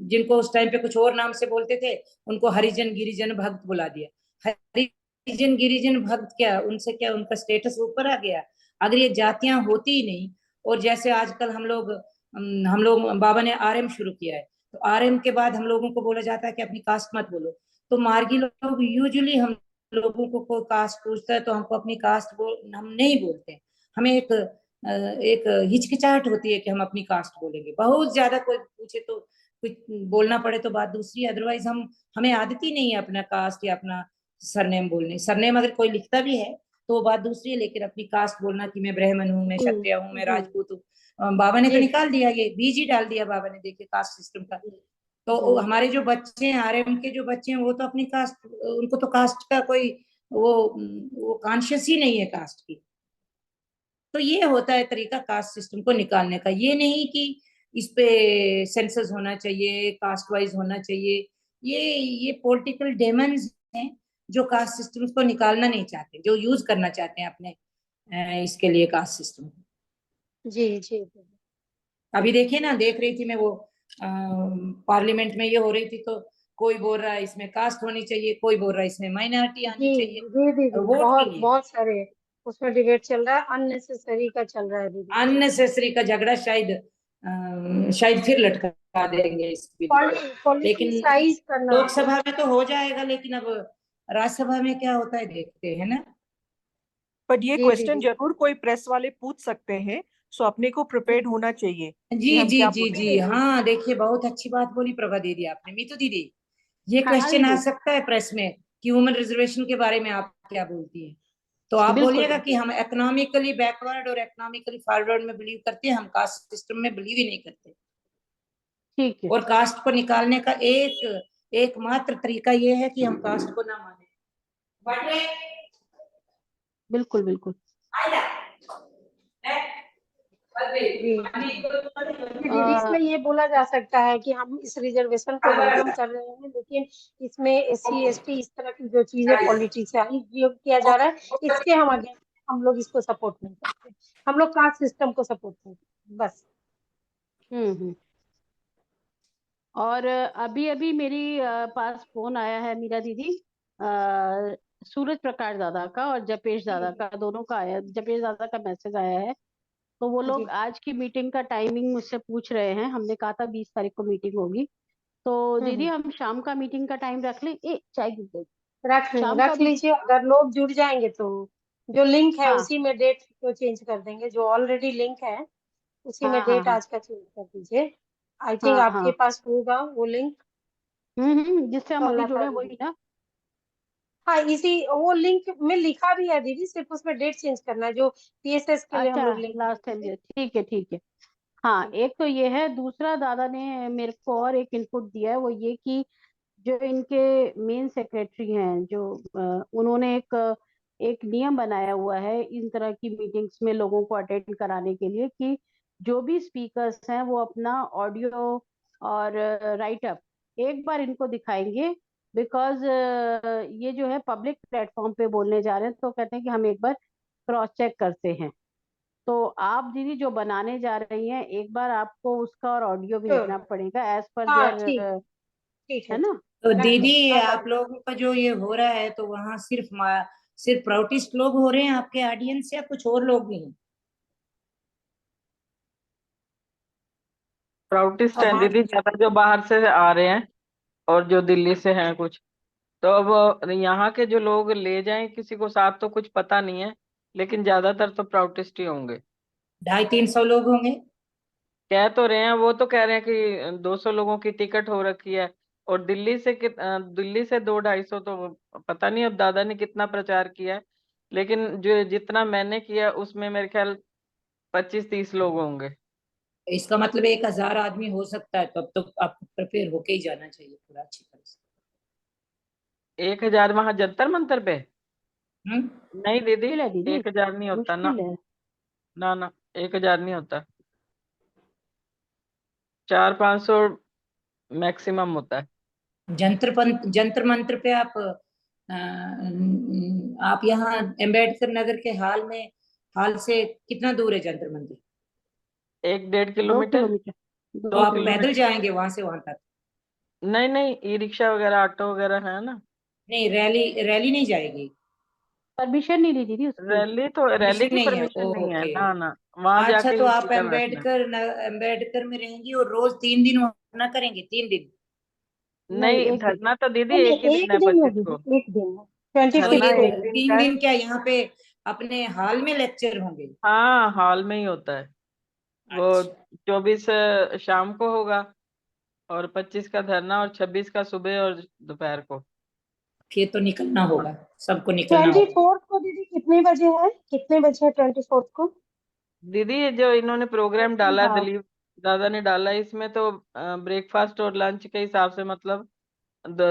जिनको उस टाइम पे कुछ और नाम से बोलते थे, उनको हरिजन गिरिजन भक्त बुला दिया। हरिजन गिरिजन भक्त क्या, उनसे क्या उनका स्टेटस ऊपर आ गया? अगर ये जातियां होती ही नहीं, और जैसे आजकल हम लोग बाबा ने RM शुरू किया है, तो RM के बाद हम लोगों को बोला जाता है कि अपनी कास्ट मत बोलो। तो मार्गी लोग यूजुअली हम लोगों को कोई कास्ट पूछता है तो हमको अपनी कास्ट हम नहीं बोलते। हमें एक हिचकिचाहट होती है कि हम अपनी कास्ट बोलेंगे। बहुत ज्यादा कोई पूछे तो कुछ बोलना पड़े तो बात दूसरी, अदरवाइज हमें आदत ही नहीं है अपना कास्ट या अपना सरनेम बोलने। सरनेम अगर कोई लिखता भी है तो वो बात दूसरी है, लेकिन अपनी कास्ट बोलना कि मैं ब्राह्मण हूँ, मैं क्षत्रिय हूँ, मैं राजपूत हूँ, बाबा ने तो जी निकाल दिया, ये बीज ही डाल दिया बाबा ने, देखिए कास्ट सिस्टम का। तो जी हमारे जो बच्चे हैं, RM के जो बच्चे हैं, वो तो अपनी कास्ट, उनको तो कास्ट का कोई वो कॉन्शियस ही नहीं है कास्ट की। तो ये होता है तरीका कास्ट सिस्टम को निकालने का, ये नहीं कि इस पे सेंसस होना चाहिए, कास्ट वाइज होना चाहिए। ये पॉलिटिकल डेमंस हैं जो कास्ट सिस्टम को निकालना नहीं चाहते, जो यूज करना चाहते हैं अपने इसके लिए कास्ट सिस्टम को। जी जी अभी देखिए ना, देख रही थी मैं वो पार्लियामेंट में ये हो रही थी, तो कोई बोल रहा है इसमें कास्ट होनी चाहिए, कोई बोल रहा है इसमें माइनॉरिटी आनी जी चाहिए जी दीदी, वोट के बहुत लिए। बहुत सारे उसमें डिबेट चल रहा है, अननेसेसरी का चल रहा है दीदी। अननेसेसरी का झगड़ा शायद फिर लटका देंगे इस बिल को। लेकिन पॉलिटिसाइज करना। लोकसभा में तो हो जाएगा, लेकिन अब राज्यसभा में क्या होता है देखते हैं ना। बट ये जी क्वेश्चन दीदी। जरूर कोई प्रेस वाले पूछ सकते हैं, सो अपने को प्रिपेयर्ड होना चाहिए कि जी हम जी क्या जी जी, बोलेंगे। हाँ देखिए, बहुत अच्छी बात बोली प्रभा दीदी आपने। मीतू दीदी, ये हाँ क्वेश्चन आ दीदी, सकता है प्रेस में कि वुमेन रिजर्वेशन के बारे में आप क्या बोलती हैं? तो आप बिल्कुल बोलिएगा कि बिल्कुल, हम इकोनॉमिकली बैकवर्ड और इकोनॉमिकली फॉरवर्ड में बिलीव करते हैं, हम कास्ट सिस्टम में बिलीव ही नहीं करते। ठीक है, और कास्ट को निकालने का एकमात्र तरीका ये है कि हम कास्ट को ना माने। बिल्कुल बिल्कुल। जी दीदी, आ, इसमें ये बोला जा सकता है कि हम इस रिजर्वेशन को वेलकम कर रहे हैं, लेकिन इसमें SC ST इस तरह की जो चीजें पॉलिटिसाइज जो किया जा रहा है, इसके हम अगेंस्ट, हम लोग इसको सपोर्ट नहीं करते। हम लोग कास्ट सिस्टम को सपोर्ट करते हैं, बस। हम्म। और अभी अभी मेरी पास फोन आया है मीरा दीदी, सूरज प्रकाश दादा का और जपेश जी दादा जी का, दोनों का आया, जपेश दादा का मैसेज आया है। तो वो जी लोग आज की मीटिंग का टाइमिंग मुझसे पूछ रहे हैं। हमने कहा था 20 तारीख को मीटिंग होगी, तो दीदी हम्म। हम शाम का मीटिंग का टाइम रख लें। चाय गिर गई। शाम का रख मीटिंग, लीजिए, अगर लोग जुड़ जाएंगे तो जो लिंक है हाँ उसी में डेट को चेंज कर देंगे, जो ऑलरेडी लिंक है उसी में हाँ हाँ डेट हाँ आज का चेंज कर दीजिए। आई थिंक हाँ आपके हाँ, पास होगा वो लिंक। जिससे तो हम अभी अल्लाह जुड़े ताला। वही ना। हाँ, इसी वो लिंक में लिखा भी है दीदी, सिर्फ उसमें डेट चेंज करना है, जो PSS के लिए हम अच्छा, लोग लिंक लास्ट भेजे टाइम थे। ठीक है ठीक है। हाँ, एक तो ये है, दूसरा दादा ने मेरे को और एक इनपुट दिया है, वो ये कि जो इनके मेन सेक्रेटरी हैं, जो उन्होंने एक एक नियम बनाया हुआ है इन तरह की मीटिंग्स में लोगों को अटेंड कराने के लिए, कि जो भी स्पीकर्स हैं वो अपना ऑडियो और राइट अप एक बार इनको दिखाएंगे। बिकॉज ये जो है पब्लिक प्लेटफॉर्म पे बोलने जा रहे हैं, तो कहते हैं कि हम एक बार क्रॉस चेक करते हैं। तो आप दीदी जो बनाने जा रही हैं, एक बार आपको उसका और ऑडियो श्योर। भेजना पड़ेगा एज पर हाँ, देयर, ठीक ठीक है, है ना। ठीक। तो डन दीदी, है, नो आप वरी। लोगों का जो ये हो रहा है, तो वहां सिर्फ प्राउटिस्ट लोग हो रहे हैं आपके ऑडियंस, या कुछ और लोग भी हैं? प्राउटिस्ट हैं बाहर दीदी से। ज्यादा, जो बाहर से आ रहे हैं और जो दिल्ली से हैं कुछ। तो अब यहाँ के जो लोग ले जाएं किसी को साथ तो कुछ पता नहीं है, लेकिन ज्यादातर तो प्राउटिस्ट ही होंगे। 250-300 लोग होंगे। कह तो रहे हैं, वो तो कह रहे हैं कि 200 लोगों की टिकट हो रखी है, और दिल्ली से 200-250 तो पता नहीं अब दादा ने कितना प्रचार किया है, लेकिन जो जितना मैंने किया उसमें मेरे ख्याल 25-30 लोग होंगे। इसका मतलब 1000 आदमी हो सकता है, तो अब तो आपको प्रिपेयर होके ही जाना चाहिए पूरा अच्छी तरह से। 1000 वहां जंतर मंतर पे? हम्म। नहीं दीदी, मुश्किल है दीदी, 1000 नहीं होता ना। मुश्किल है। ना ना, 1000 नहीं होता, 400-500 मैक्सिमम होता है। जंतर मंत्र पे आप यहाँ अम्बेडकर नगर के हाल से कितना दूर है जंतर मंदिर? 1-1.5 2 किलोमीटर। किलोमीटर, तो 2 आप 2 पैदल किलोमीटर। जाएंगे वहां से वहां तक? नहीं नहीं, ई रिक्शा वगैरह, ऑटो वगैरह है ना। नहीं, रैली रैली नहीं जाएगी? परमिशन नहीं ली दीदी उसकी। रैली परमिशन की नहीं है, परमिशन नहीं है, ओके। ना ना, वहां अच्छा, जाके तो ही आप सीधा बैठना है। अम्बेडकर में रहेंगी और रोज 3 दिन वरना करेंगे, 3 दिन? नहीं, नहीं, एक दिन। धरना तो दीदी नहीं एक ही नहीं, दिन एक है दिन 25 होगी, को। एक दिन है, तो 26 धरना ये को एक है। दिन तीन का है। दिन क्या यहाँ पे अपने हॉल में लेक्चर होंगे? हाँ, हॉल में ही होता है वो। अच्छा। 24 शाम को होगा, और 25 का धरना, और 26 का सुबह और दोपहर को। फिर तो निकलना हाँ। होगा, सबको निकलना ट्वेंटी होगा। फोर्थ को दीदी कितने बजे है, कितने बजे है 24th को? दीदी ये जो इन्होंने प्रोग्राम डाला है, हाँ। दिलीप दादा ने डाला है, इसमें तो ब्रेकफास्ट और लंच के हिसाब से, मतलब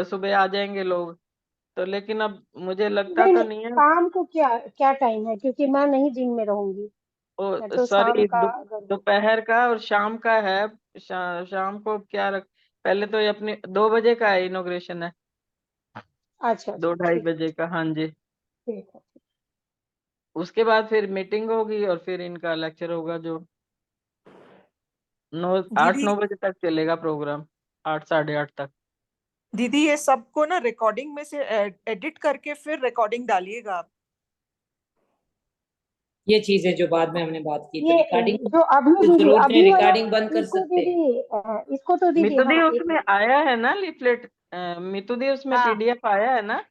सुबह आ जाएंगे लोग तो, लेकिन अब मुझे लगता नहीं तो नहीं, नहीं है। शाम को क्या क्या टाइम है, क्योंकि मैं नहीं दिन में रहूंगी, मैं ओ तो शाम सॉरी, का अगर हो। दोपहर का और शाम का है। शाम को क्या रख, पहले तो ये अपनी 2 बजे का है, इनॉग्रेशन है। अच्छा दो अच्छा, ढाई ठीक बजे का, हाँ जी। ठीक है। उसके बाद फिर मीटिंग होगी, और फिर इनका लेक्चर होगा जो 8-9 दीदी बजे तक चलेगा प्रोग्राम, 8-8:30 तक। दीदी ये सबको ना रिकॉर्डिंग में से एडिट करके फिर रिकॉर्डिंग डालिएगा आप। ये चीज है जो बाद में हमने बात की, तो ये रिकॉर्डिंग जो अभी की दीदी, जरूरत नहीं, अभी वाला, रिकॉर्डिंग बंद कर इसको सकते हैं। दीदी इसको तो दीदी, मितुदी हाँ एक उसमें मिनट। आया है ना लीफलेट, मितुदी उसमें हाँ पीडीएफ आया है ना।